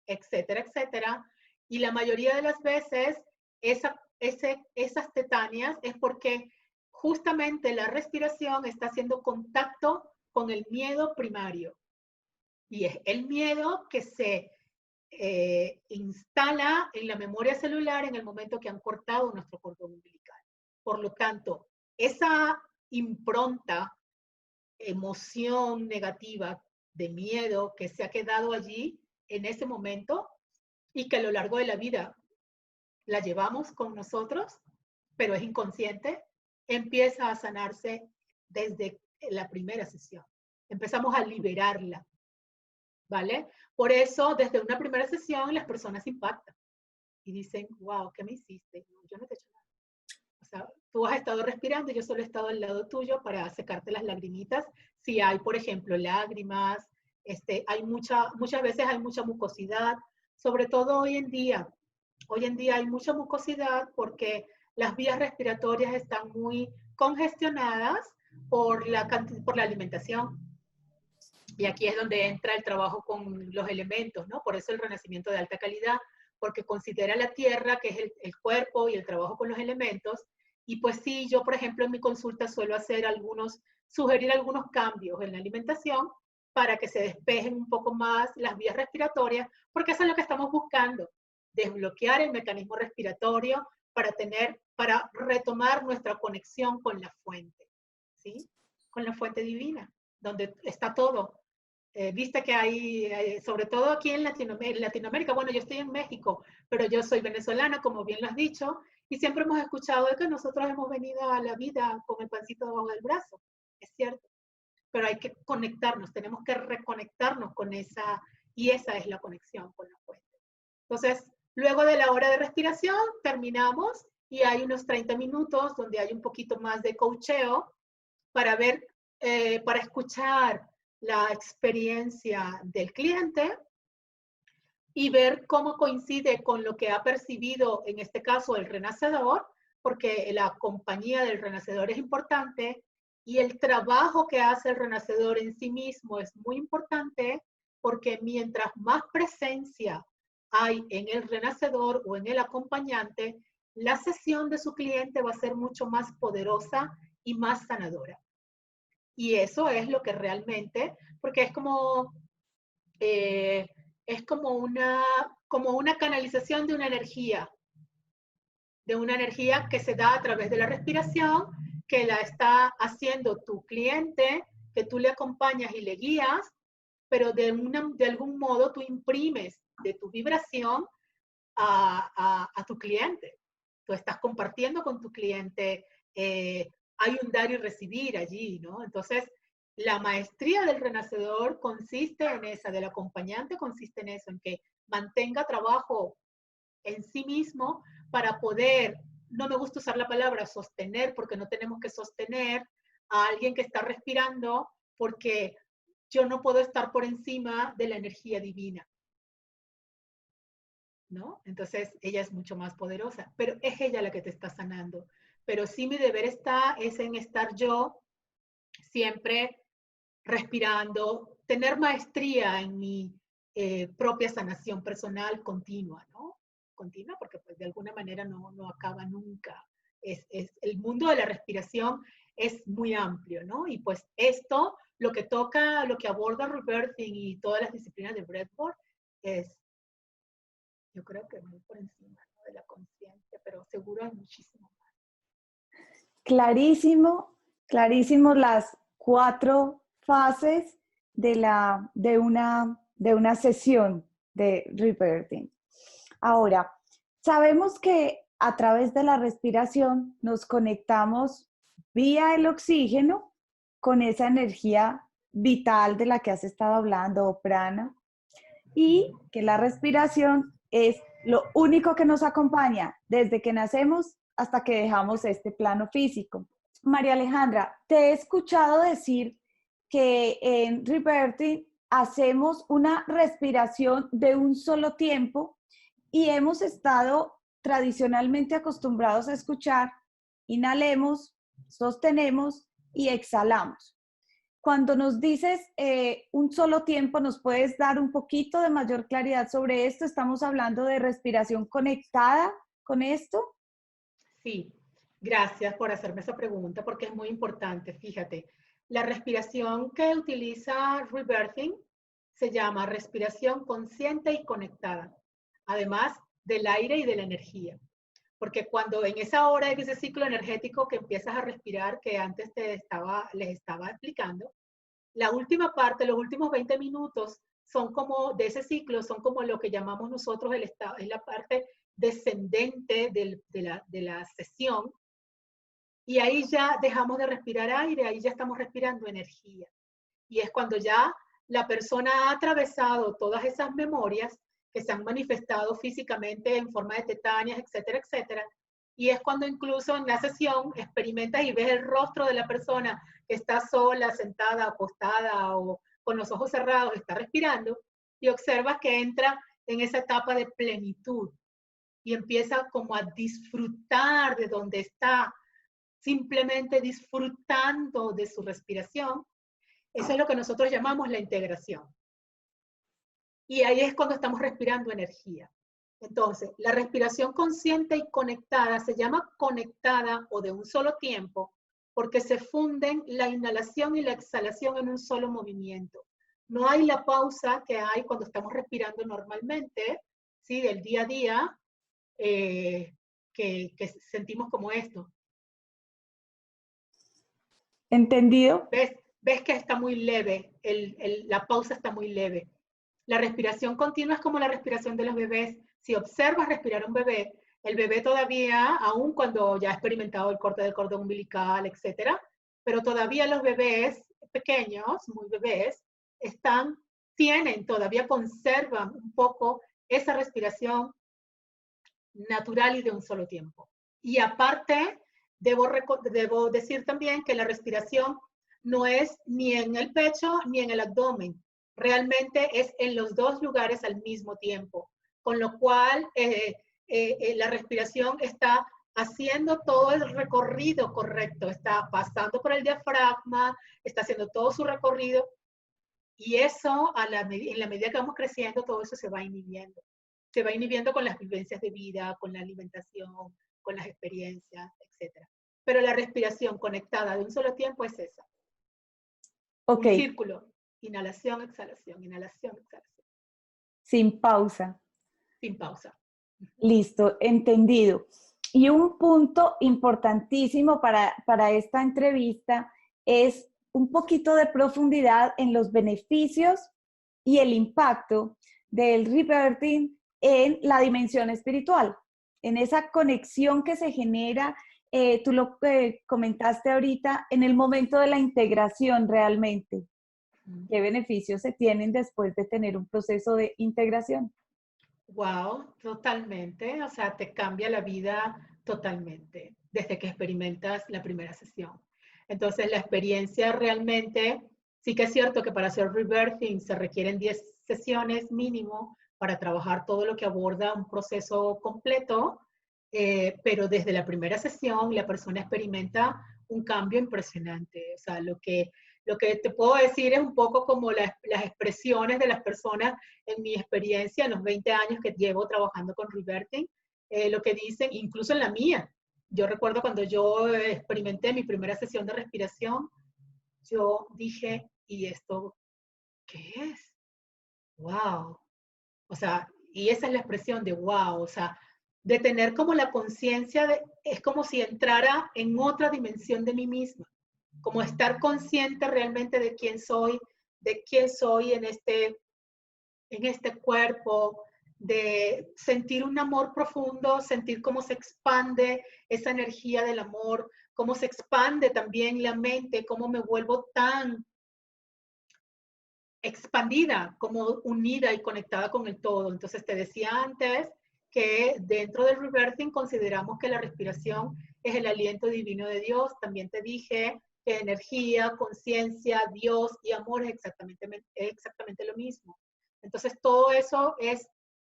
etcétera, etcétera. Y la mayoría de las veces esas tetáneas es porque justamente la respiración está haciendo contacto con el miedo primario. Y es el miedo que se instala en la memoria celular en el momento que han cortado nuestro cordón umbilical. Por lo tanto, esa impronta, emoción negativa de miedo que se ha quedado allí en ese momento y que a lo largo de la vida la llevamos con nosotros, pero es inconsciente, empieza a sanarse desde la primera sesión. Empezamos a liberarla, ¿vale? Por eso, desde una primera sesión, las personas impactan y dicen, wow, ¿qué me hiciste? No, yo no te he hecho nada. O sea, tú has estado respirando y yo solo he estado al lado tuyo para secarte las lagrimitas. Si hay, por ejemplo, lágrimas, hay muchas veces hay mucha mucosidad, sobre todo hoy en día. Hoy en día hay mucha mucosidad porque las vías respiratorias están muy congestionadas por la alimentación. Y aquí es donde entra el trabajo con los elementos, ¿no? Por eso el renacimiento de alta calidad, porque considera la tierra, que es el cuerpo y el trabajo con los elementos. Y pues sí, yo, por ejemplo, en mi consulta suelo sugerir algunos cambios en la alimentación para que se despejen un poco más las vías respiratorias, porque eso es lo que estamos buscando, desbloquear el mecanismo respiratorio para retomar nuestra conexión con la fuente, ¿sí? Con la fuente divina, donde está todo. Viste que hay, sobre todo aquí en Latinoamérica, bueno, yo estoy en México, pero yo soy venezolana, como bien lo has dicho, y siempre hemos escuchado de que nosotros hemos venido a la vida con el pancito debajo del brazo, es cierto, pero hay que conectarnos, tenemos que reconectarnos con y esa es la conexión con la fuente. Entonces, luego de la hora de respiración, terminamos y hay unos 30 minutos donde hay un poquito más de coacheo para para escuchar la experiencia del cliente y ver cómo coincide con lo que ha percibido, en este caso, el renacedor, porque la compañía del renacedor es importante y el trabajo que hace el renacedor en sí mismo es muy importante, porque mientras más presencia hay en el renacedor o en el acompañante, la sesión de su cliente va a ser mucho más poderosa y más sanadora. Y eso es lo que realmente, porque eh, es como una canalización de una energía que se da a través de la respiración, que la está haciendo tu cliente, que tú le acompañas y le guías, pero de algún modo tú imprimes de tu vibración a tu cliente. Tú estás compartiendo con tu cliente, hay un dar y recibir allí, ¿no? Entonces, la maestría del renacedor consiste en esa, del acompañante consiste en eso, en que mantenga trabajo en sí mismo para poder, no me gusta usar la palabra sostener, porque no tenemos que sostener a alguien que está respirando, porque yo no puedo estar por encima de la energía divina, ¿no? Entonces ella es mucho más poderosa, pero es ella la que te está sanando. Pero sí mi deber es en estar yo siempre respirando, tener maestría en mi propia sanación personal continua, ¿no? Continua porque pues de alguna manera no acaba nunca. El mundo de la respiración es muy amplio, ¿no? Y pues esto, lo que toca, lo que aborda Rebirthing y todas las disciplinas de Breathwork es, yo creo que muy por encima, ¿no?, de la conciencia, pero seguro hay muchísimo más. clarísimo, clarísimo las 4 fases de una sesión de rebirthing. Ahora, sabemos que a través de la respiración nos conectamos vía el oxígeno con esa energía vital de la que has estado hablando, o prana, y que la respiración es lo único que nos acompaña desde que nacemos hasta que dejamos este plano físico. María Alejandra, te he escuchado decir que en Rebirthing hacemos una respiración de un solo tiempo y hemos estado tradicionalmente acostumbrados a escuchar: inhalemos, sostenemos y exhalamos. Cuando nos dices un solo tiempo, ¿nos puedes dar un poquito de mayor claridad sobre esto? ¿Estamos hablando de respiración conectada con esto? Sí, gracias por hacerme esa pregunta porque es muy importante. Fíjate, la respiración que utiliza Rebirthing se llama respiración consciente y conectada, además del aire y de la energía. Porque cuando en esa hora, en ese ciclo energético que empiezas a respirar, que antes les estaba explicando, la última parte, los últimos 20 minutos son como, de ese ciclo, son como lo que llamamos nosotros el estado, es la parte descendente de la sesión, y ahí ya dejamos de respirar aire, ahí ya estamos respirando energía. Y es cuando ya la persona ha atravesado todas esas memorias que se han manifestado físicamente en forma de tetáneas, etcétera, etcétera. Y es cuando incluso en la sesión experimentas y ves el rostro de la persona que está sola, sentada, acostada o con los ojos cerrados, está respirando, y observas que entra en esa etapa de plenitud y empieza como a disfrutar de donde está, simplemente disfrutando de su respiración. Eso es lo que nosotros llamamos la integración. Y ahí es cuando estamos respirando energía. Entonces, la respiración consciente y conectada se llama conectada o de un solo tiempo porque se funden la inhalación y la exhalación en un solo movimiento. No hay la pausa que hay cuando estamos respirando normalmente, ¿sí? Del día a día, que sentimos como esto. ¿Entendido? ¿Ves que está muy leve? La pausa está muy leve. La respiración continua es como la respiración de los bebés. Si observas respirar a un bebé, el bebé todavía, aun cuando ya ha experimentado el corte del cordón umbilical, etcétera, pero todavía los bebés pequeños, muy bebés, todavía conservan un poco esa respiración natural y de un solo tiempo. Y aparte, debo decir también que la respiración no es ni en el pecho ni en el abdomen. Realmente es en los dos lugares al mismo tiempo. Con lo cual, la respiración está haciendo todo el recorrido correcto. Está pasando por el diafragma, está haciendo todo su recorrido. Y eso, en la medida que vamos creciendo, todo eso se va inhibiendo. Se va inhibiendo con las vivencias de vida, con la alimentación, con las experiencias, etc. Pero la respiración conectada de un solo tiempo es esa. Ok, Un círculo. Inhalación, exhalación, inhalación, exhalación. sin pausa. Sin pausa. Listo, entendido. Y un punto importantísimo para esta entrevista es un poquito de profundidad en los beneficios y el impacto del rebirthing en la dimensión espiritual, en esa conexión que se genera, tú lo comentaste ahorita, en el momento de la integración realmente. ¿Qué beneficios se tienen después de tener un proceso de integración? Wow, totalmente. O sea, te cambia la vida totalmente desde que experimentas la primera sesión. Entonces, la experiencia realmente, sí que es cierto que para hacer rebirthing se requieren 10 sesiones mínimo para trabajar todo lo que aborda un proceso completo, pero desde la primera sesión la persona experimenta un cambio impresionante. O sea, lo que te puedo decir es un poco como las expresiones de las personas en mi experiencia, en los 20 años que llevo trabajando con Rebirthing, lo que dicen, incluso en la mía. Yo recuerdo cuando yo experimenté mi primera sesión de respiración, yo dije, ¿y esto qué es? ¡Wow! O sea, y esa es la expresión de wow. O sea, de tener como la conciencia de, es como si entrara en otra dimensión de mí misma, como estar consciente realmente de quién soy en este cuerpo, de sentir un amor profundo, sentir cómo se expande esa energía del amor, cómo se expande también la mente, cómo me vuelvo tan expandida, como unida y conectada con el todo. Entonces te decía antes que dentro del rebirthing consideramos que la respiración es el aliento divino de Dios. También te dije que energía, conciencia, Dios y amor es exactamente lo mismo. Entonces todo eso es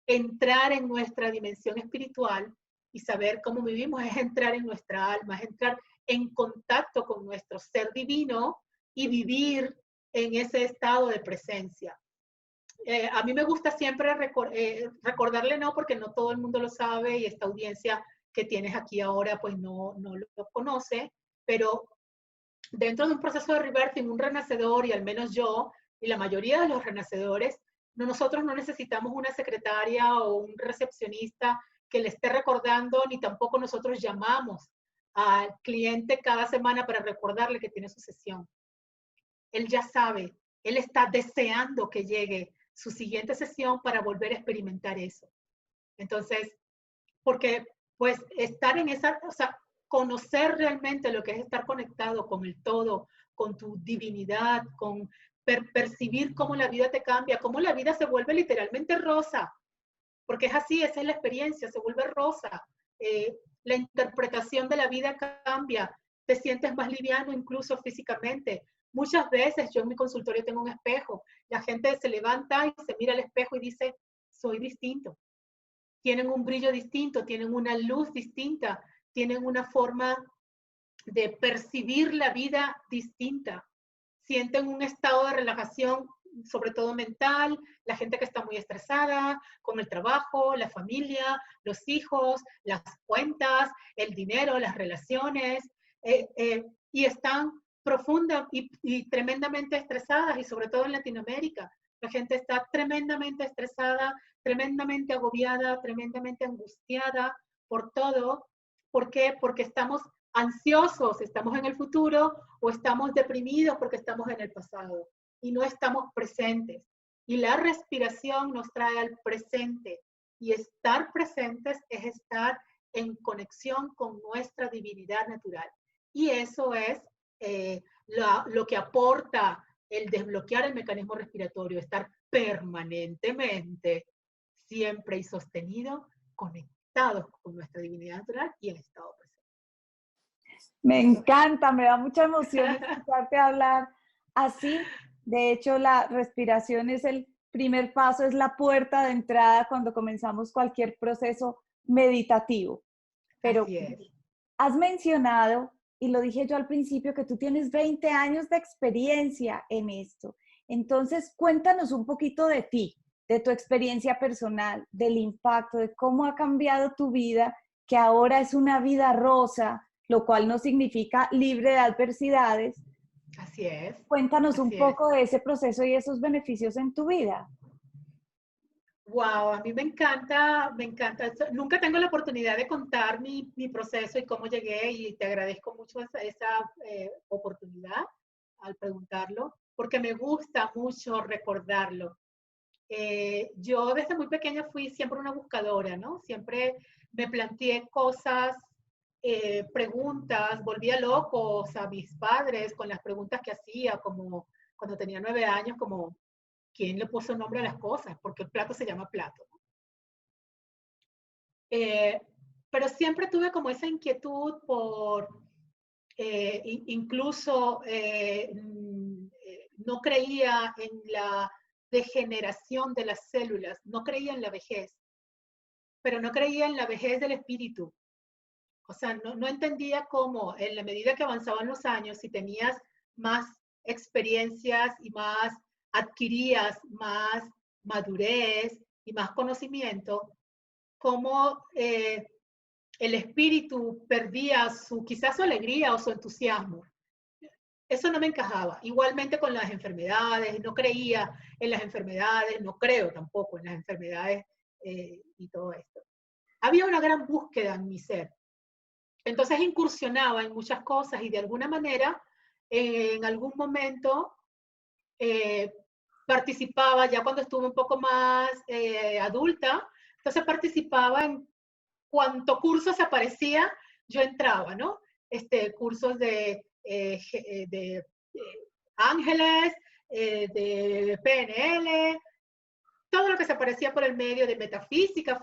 entrar en nuestra dimensión espiritual y saber cómo vivimos, es entrar en nuestra alma, es entrar en contacto con nuestro ser divino y vivir en ese estado de presencia. A mí me gusta siempre recordarle, no, porque no todo el mundo lo sabe y esta audiencia que tienes aquí ahora pues no lo conoce, pero dentro de un proceso de rebirthing, un renacedor, y al menos yo y la mayoría de los renacedores, nosotros no necesitamos una secretaria o un recepcionista que le esté recordando, ni tampoco nosotros llamamos al cliente cada semana para recordarle que tiene su sesión. Él ya sabe, él está deseando que llegue su siguiente sesión para volver a experimentar eso. Entonces, porque pues estar en esa, o sea, conocer realmente lo que es estar conectado con el todo, con tu divinidad, con percibir cómo la vida te cambia, cómo la vida se vuelve literalmente rosa, porque es así, esa es la experiencia, se vuelve rosa. La interpretación de la vida cambia, te sientes más liviano incluso físicamente. Muchas veces yo en mi consultorio tengo un espejo, la gente se levanta y se mira al espejo y dice, soy distinto. Tienen un brillo distinto, tienen una luz distinta, tienen una forma de percibir la vida distinta. Sienten un estado de relajación, sobre todo mental, la gente que está muy estresada con el trabajo, la familia, los hijos, las cuentas, el dinero, las relaciones, y están profunda y tremendamente estresadas, y sobre todo en Latinoamérica. La gente está tremendamente estresada, tremendamente agobiada, tremendamente angustiada por todo. ¿Por qué? Porque estamos ansiosos, estamos en el futuro, o estamos deprimidos porque estamos en el pasado y no estamos presentes. Y la respiración nos trae al presente. Y estar presentes es estar en conexión con nuestra divinidad natural. Y eso es lo que aporta el desbloquear el mecanismo respiratorio, estar permanentemente, siempre y sostenido, conectados con nuestra divinidad natural y en estado presente. Me encanta, me da mucha emoción escucharte hablar así. De hecho, la respiración es el primer paso, es la puerta de entrada cuando comenzamos cualquier proceso meditativo. Pero Así es. has mencionado, y lo dije yo al principio, que tú tienes 20 años de experiencia en esto. Entonces, cuéntanos un poquito de ti, de tu experiencia personal, del impacto, de cómo ha cambiado tu vida, que ahora es una vida rosa, lo cual no significa libre de adversidades. Así es. Cuéntanos un Así es. poco de ese proceso y esos beneficios en tu vida. Wow, a mí me encanta, me encanta. Nunca tengo la oportunidad de contar mi proceso y cómo llegué, y te agradezco mucho esa oportunidad al preguntarlo, porque me gusta mucho recordarlo. Yo desde muy pequeña fui siempre una buscadora, ¿no? Siempre me planteé cosas, preguntas, volvía locos a mis padres con las preguntas que hacía, como cuando tenía 9 años, como quién le puso nombre a las cosas, porque el plato se llama plato. Eh, pero siempre tuve como esa inquietud por, incluso no creía en la degeneración de las células, no creía en la vejez, pero no creía en la vejez del espíritu. O sea, no entendía cómo en la medida que avanzaban los años, si tenías más experiencias y más, adquirías más madurez y más conocimiento, cómo el espíritu perdía quizás su alegría o su entusiasmo. Eso no me encajaba. Igualmente con las enfermedades, no creía en las enfermedades, no creo tampoco en las enfermedades y todo esto. había una gran búsqueda en mi ser. Entonces incursionaba en muchas cosas y de alguna manera, en algún momento, participaba, ya cuando estuve un poco más adulta, entonces participaba en cuanto curso se aparecía, yo entraba, ¿no? Cursos de ángeles, de PNL, todo lo que se aparecía por el medio de metafísica.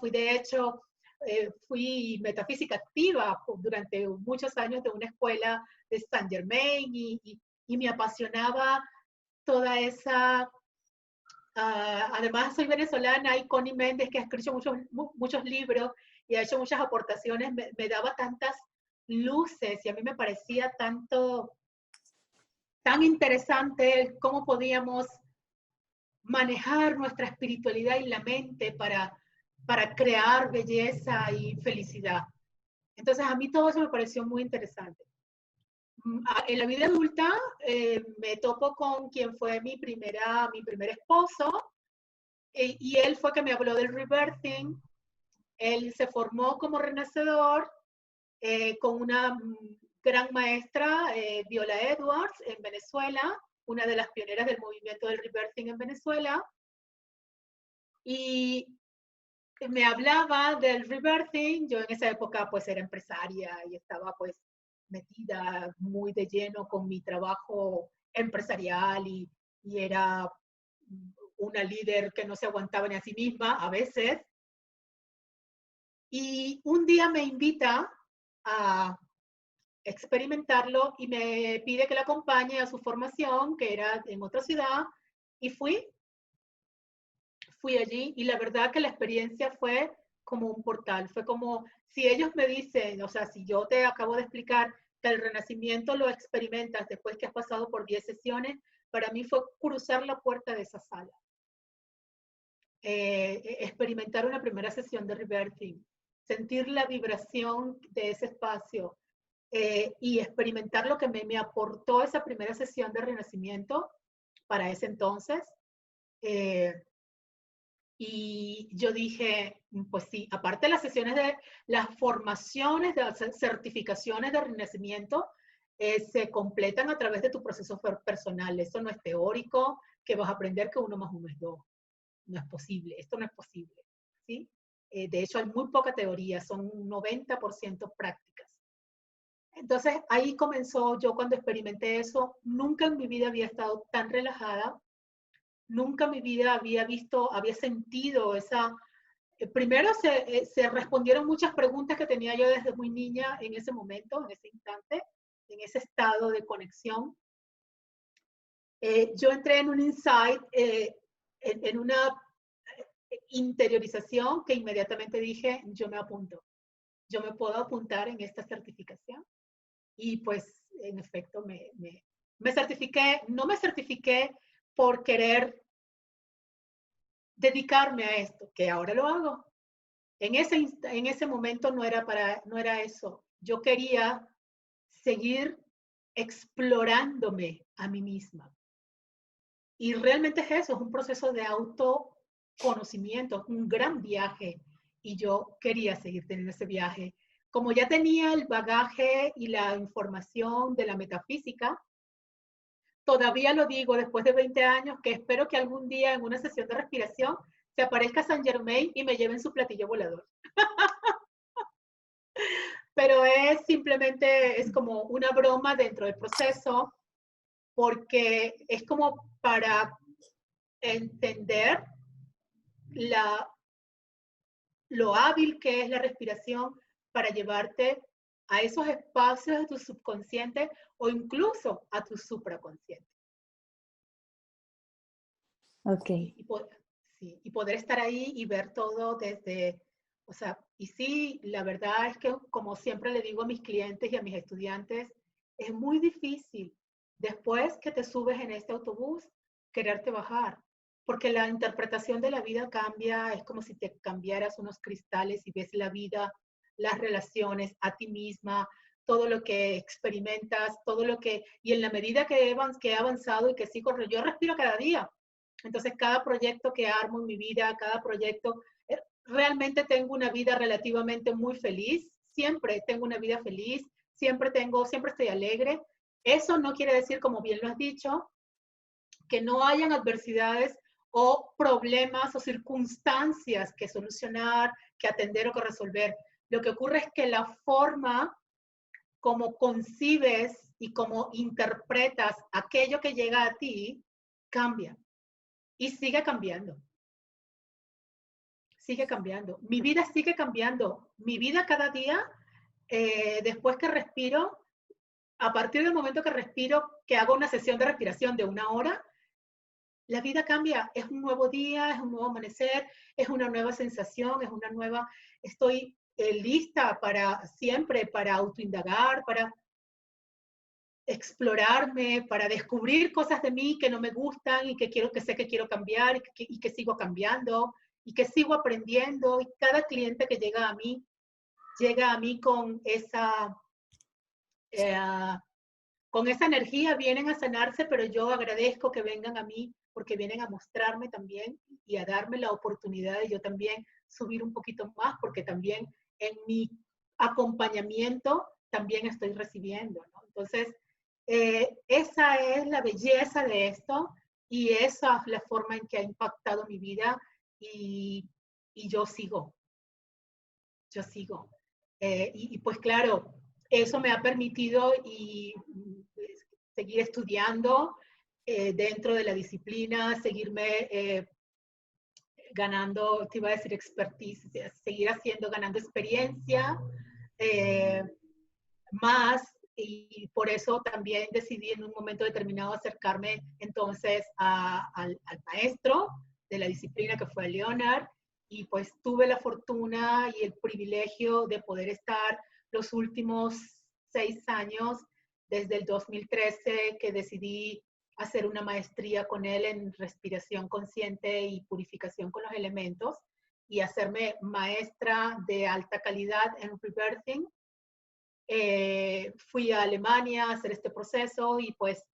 Fui metafísica activa durante muchos años de una escuela de Saint Germain y me apasionaba toda esa. Además, soy venezolana y Connie Méndez, que ha escrito muchos libros y ha hecho muchas aportaciones, me daba tantas luces y a mí me parecía tan interesante cómo podíamos manejar nuestra espiritualidad y la mente para crear belleza y felicidad. Entonces, a mí todo eso me pareció muy interesante. En la vida adulta me topo con quien fue mi primer esposo, y él fue que me habló del rebirthing. Él se formó como renacedor con una gran maestra, Viola Edwards, en Venezuela, una de las pioneras del movimiento del rebirthing en Venezuela. Y me hablaba del rebirthing. Yo en esa época pues era empresaria y estaba pues metida muy de lleno con mi trabajo empresarial y era una líder que no se aguantaba ni a sí misma a veces. Y un día me invita a experimentarlo y me pide que la acompañe a su formación, que era en otra ciudad, y fui allí y la verdad que la experiencia fue como un portal. Fue como si ellos me dicen, o sea, si yo te acabo de explicar que el renacimiento lo experimentas después que has pasado por 10 sesiones, para mí fue cruzar la puerta de esa sala. Experimentar una primera sesión de rebirthing, sentir la vibración de ese espacio y experimentar lo que me aportó esa primera sesión de renacimiento para ese entonces. Y yo dije, pues sí, aparte de las sesiones de las formaciones, de las certificaciones de renacimiento, se completan a través de tu proceso personal. Eso no es teórico, que vas a aprender que 1 más 1 es 2. No es posible, esto no es posible, ¿sí? De hecho, hay muy poca teoría, son 90% prácticas. Entonces, ahí comenzó yo cuando experimenté eso. Nunca en mi vida había estado tan relajada, nunca en mi vida había sentido esa. Primero se respondieron muchas preguntas que tenía yo desde muy niña en ese momento, en ese instante, en ese estado de conexión. Yo entré en un insight, en una interiorización que inmediatamente dije, yo me apunto, yo me puedo apuntar en esta certificación. Y pues, en efecto, me certifiqué. No me certifiqué por querer dedicarme a esto, que ahora lo hago. En ese momento no era eso. Yo quería seguir explorándome a mí misma. Y realmente es eso, es un proceso de autoconocimiento, un gran viaje. Y yo quería seguir teniendo ese viaje. Como ya tenía el bagaje y la información de la metafísica, todavía lo digo después de 20 años, que espero que algún día en una sesión de respiración se aparezca Saint Germain y me lleven su platillo volador. Pero simplemente es como una broma dentro del proceso, porque es como para entender lo hábil que es la respiración para llevarte a esos espacios de tu subconsciente o incluso a tu supraconsciente. Ok. Y poder estar ahí y ver todo desde, o sea, y sí, la verdad es que como siempre le digo a mis clientes y a mis estudiantes, es muy difícil después que te subes en este autobús quererte bajar, porque la interpretación de la vida cambia. Es como si te cambiaras unos cristales y ves la vida, las relaciones, a ti misma, todo lo que experimentas, y en la medida que he avanzado y que sigo, yo respiro cada día. Entonces, cada proyecto que armo en mi vida, cada proyecto, realmente tengo una vida relativamente muy feliz, siempre tengo una vida feliz, siempre estoy alegre. Eso no quiere decir, como bien lo has dicho, que no hayan adversidades o problemas o circunstancias que solucionar, que atender o que resolver. Lo que ocurre es que la forma como concibes y como interpretas aquello que llega a ti cambia y sigue cambiando. Sigue cambiando. Mi vida sigue cambiando. Mi vida cada día, después que respiro, a partir del momento que respiro, que hago una sesión de respiración de 1 hora, la vida cambia. Es un nuevo día, es un nuevo amanecer, es una nueva sensación, estoy lista para siempre, para autoindagar, para explorarme, para descubrir cosas de mí que no me gustan y que sé que quiero cambiar y que sigo cambiando y que sigo aprendiendo. Y cada cliente que llega a mí eh, con esa energía, vienen a sanarse, pero yo agradezco que vengan a mí porque vienen a mostrarme también y a darme la oportunidad de yo también subir un poquito más, porque también en mi acompañamiento también estoy recibiendo, ¿no? Entonces, esa es la belleza de esto y esa es la forma en que ha impactado mi vida y, y yo sigo. Pues claro, eso me ha permitido seguir estudiando dentro de la disciplina, seguirme ganando, te iba a decir expertise, seguir ganando experiencia eh, más, y por eso también decidí en un momento determinado acercarme entonces al maestro de la disciplina, que fue Leonard, y pues tuve la fortuna y el privilegio de poder estar los últimos 6 años, desde el 2013 que decidí hacer una maestría con él en respiración consciente y purificación con los elementos, y hacerme maestra de alta calidad en rebirthing. Fui a Alemania a hacer este proceso y pues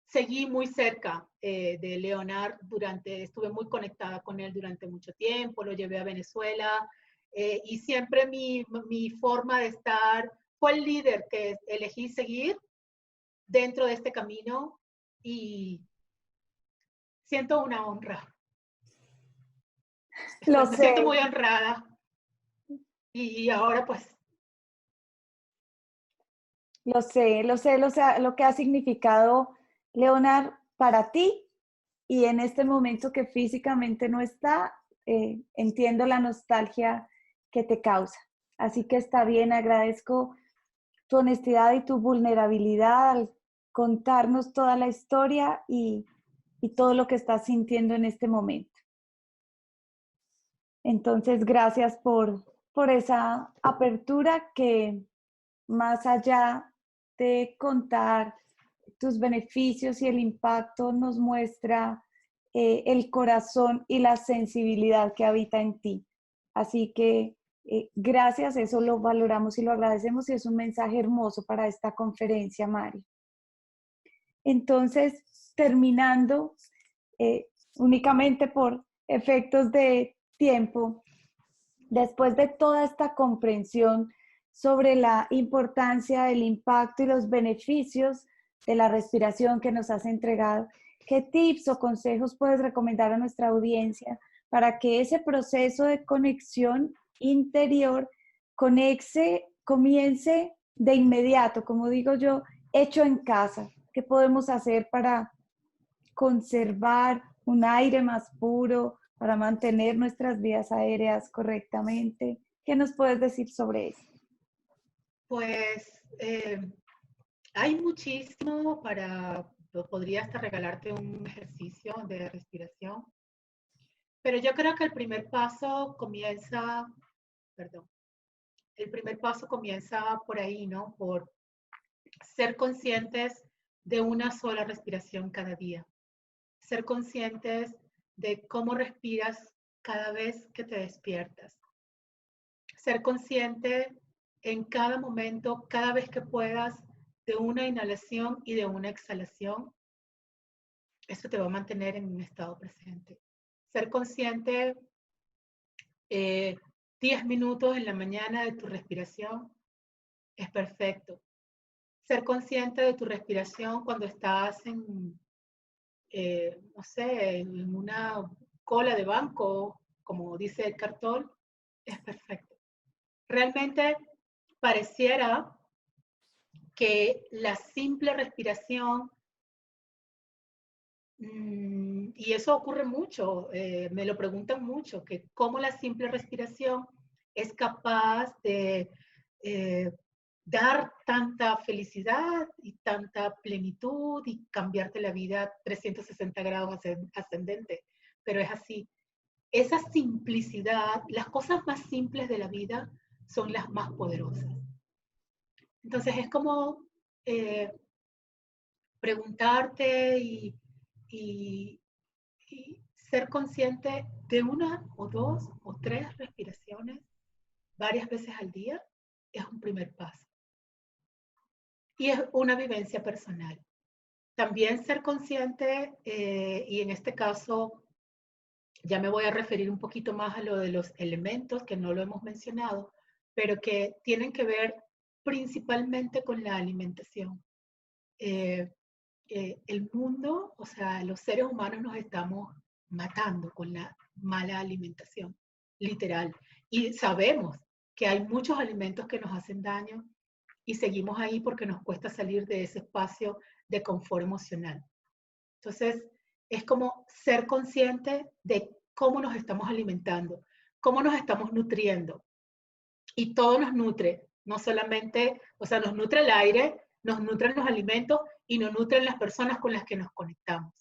seguí muy cerca de Leonard estuve muy conectada con él durante mucho tiempo, lo llevé a Venezuela y siempre mi forma de estar fue el líder que elegí seguir dentro de este camino, y siento una honra. Lo Me siento sé, muy honrada y ahora pues lo que ha significado Leonard para ti y en este momento que físicamente no está, entiendo la nostalgia que te causa. Así que está bien, agradezco tu honestidad y tu vulnerabilidad al contarnos toda la historia y todo lo que estás sintiendo en este momento. Entonces, gracias por esa apertura que más allá de contar tus beneficios y el impacto, nos muestra el corazón y la sensibilidad que habita en ti. Así que gracias, eso lo valoramos y lo agradecemos y es un mensaje hermoso para esta conferencia, Mari. Entonces, terminando, eh, únicamente por efectos de tiempo, después de toda esta comprensión sobre la importancia, el impacto y los beneficios de la respiración que nos has entregado, ¿qué tips o consejos puedes recomendar a nuestra audiencia para que ese proceso de conexión interior comience de inmediato, como digo yo, hecho en casa? ¿Qué podemos hacer para conservar un aire más puro, para mantener nuestras vías aéreas correctamente? ¿Qué nos puedes decir sobre eso? pues hay muchísimo podría hasta regalarte un ejercicio de respiración, pero yo creo que el primer paso comienza por ahí, ¿no? Por ser conscientes de una sola respiración cada día, ser conscientes de cómo respiras cada vez que te despiertas, ser consciente en cada momento, cada vez que puedas, de una inhalación y de una exhalación. Eso te va a mantener en un estado presente. Ser consciente eh, 10 minutos en la mañana de tu respiración es perfecto. Ser consciente de tu respiración cuando estás en, no sé, en una cola de banco, como dice el cartón, es perfecto. Realmente pareciera que la simple respiración, y eso ocurre mucho, me lo preguntan mucho, que cómo la simple respiración es capaz de eh, dar tanta felicidad y tanta plenitud y cambiarte la vida 360 grados ascendente. Pero es así. Esa simplicidad, las cosas más simples de la vida son las más poderosas. Entonces es como eh, preguntarte y, y ser consciente de una o dos o tres respiraciones varias veces al día es un primer paso. Y es una vivencia personal. También ser consciente, y en este caso ya me voy a referir un poquito más a lo de los elementos, que no lo hemos mencionado, pero que tienen que ver principalmente con la alimentación. Eh, el mundo, o sea, los seres humanos nos estamos matando con la mala alimentación, literal. Y sabemos que hay muchos alimentos que nos hacen daño y seguimos ahí porque nos cuesta salir de ese espacio de confort emocional. Entonces, es como ser consciente de cómo nos estamos alimentando, cómo nos estamos nutriendo. Y todo nos nutre, no solamente, o sea, nos nutre el aire, nos nutren los alimentos y nos nutren las personas con las que nos conectamos.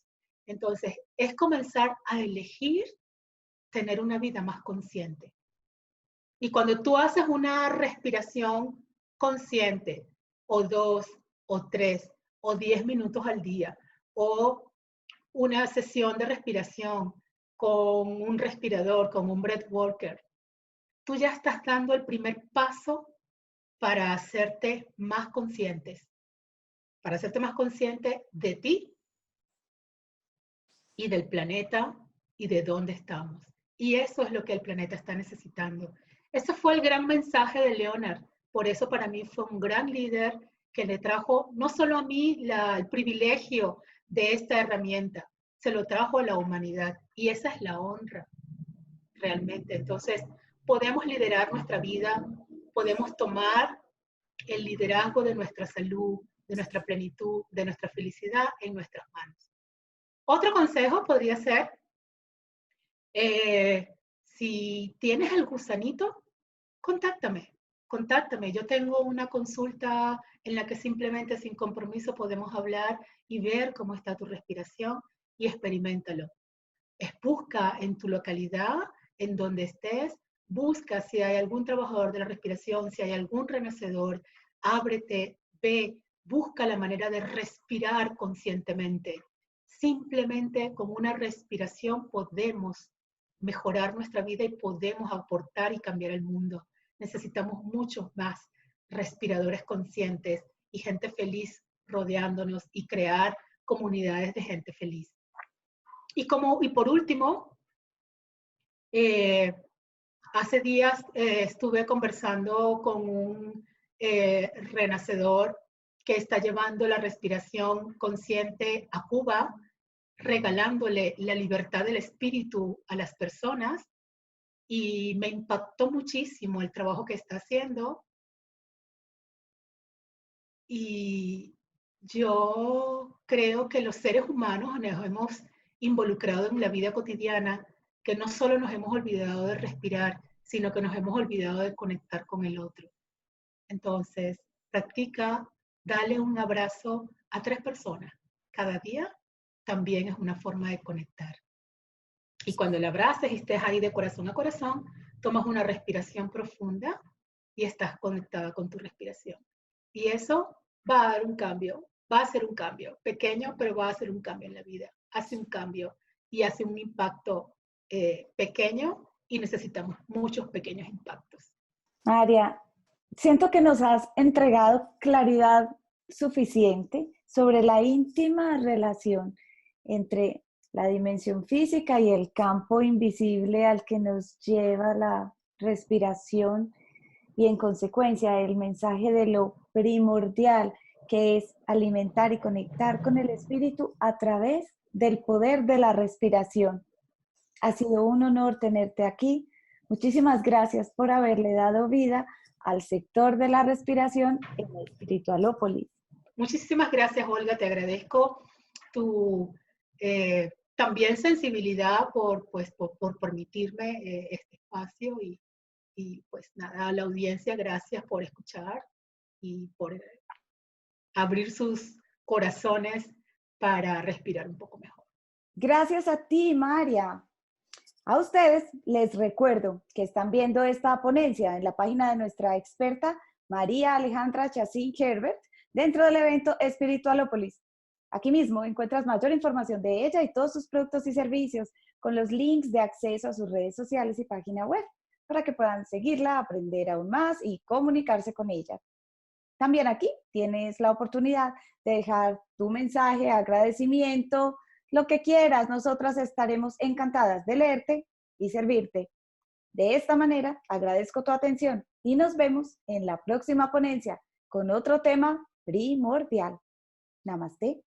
Entonces, es comenzar a elegir tener una vida más consciente. Y cuando tú haces una respiración consciente, o 2, o 3, o 10 minutos al día, o una sesión de respiración con un respirador, con un breath worker, tú ya estás dando el primer paso para hacerte más conscientes, para hacerte más consciente de ti y del planeta y de dónde estamos. Y eso es lo que el planeta está necesitando. Ese fue el gran mensaje de Leonard. Por eso para mí fue un gran líder que le trajo no solo a mí el privilegio de esta herramienta, se lo trajo a la humanidad. Y esa es la honra, realmente. Entonces, podemos liderar nuestra vida, podemos tomar el liderazgo de nuestra salud, de nuestra plenitud, de nuestra felicidad en nuestras manos. Otro consejo podría ser, si tienes el gusanito, contáctame, contáctame. Yo tengo una consulta en la que simplemente sin compromiso podemos hablar y ver cómo está tu respiración y experiméntalo. Busca en tu localidad, en donde estés, busca si hay algún trabajador de la respiración, si hay algún renacedor, ábrete, ve, busca la manera de respirar conscientemente. Simplemente con una respiración podemos mejorar nuestra vida y podemos aportar y cambiar el mundo. Necesitamos muchos más respiradores conscientes y gente feliz rodeándonos y crear comunidades de gente feliz. Y por último, hace días estuve conversando con un renacedor que está llevando la respiración consciente a Cuba, regalándole la libertad del espíritu a las personas, y me impactó muchísimo el trabajo que está haciendo. Y yo creo que los seres humanos nos hemos involucrado en la vida cotidiana, que no solo nos hemos olvidado de respirar, sino que nos hemos olvidado de conectar con el otro. Entonces, practica, dale un abrazo a 3 personas cada día, también es una forma de conectar. Y cuando le abraces y estés ahí de corazón a corazón, tomas una respiración profunda y estás conectada con tu respiración. Y eso va a dar un cambio, va a ser un cambio, pequeño, pero va a ser un cambio en la vida. Hace un cambio y hace un impacto pequeño, y necesitamos muchos pequeños impactos. María, siento que nos has entregado claridad suficiente sobre la íntima relación entre la dimensión física y el campo invisible al que nos lleva la respiración y en consecuencia el mensaje de lo primordial que es alimentar y conectar con el espíritu a través del poder de la respiración. Ha sido un honor tenerte aquí. Muchísimas gracias por haberle dado vida al sector de la respiración en Espiritualópolis. Muchísimas gracias, Olga. Te agradezco tu también sensibilidad por permitirme este espacio y pues nada, a la audiencia, gracias por escuchar y por abrir sus corazones para respirar un poco mejor. Gracias a ti, María. A ustedes les recuerdo que están viendo esta ponencia en la página de nuestra experta María Alejandra Chacín Herbert dentro del evento Espiritualópolis. Aquí mismo encuentras mayor información de ella y todos sus productos y servicios con los links de acceso a sus redes sociales y página web para que puedan seguirla, aprender aún más y comunicarse con ella. También aquí tienes la oportunidad de dejar tu mensaje, agradecimiento, lo que quieras. Nosotras estaremos encantadas de leerte y servirte. De esta manera, agradezco tu atención y nos vemos en la próxima ponencia con otro tema primordial. Namaste.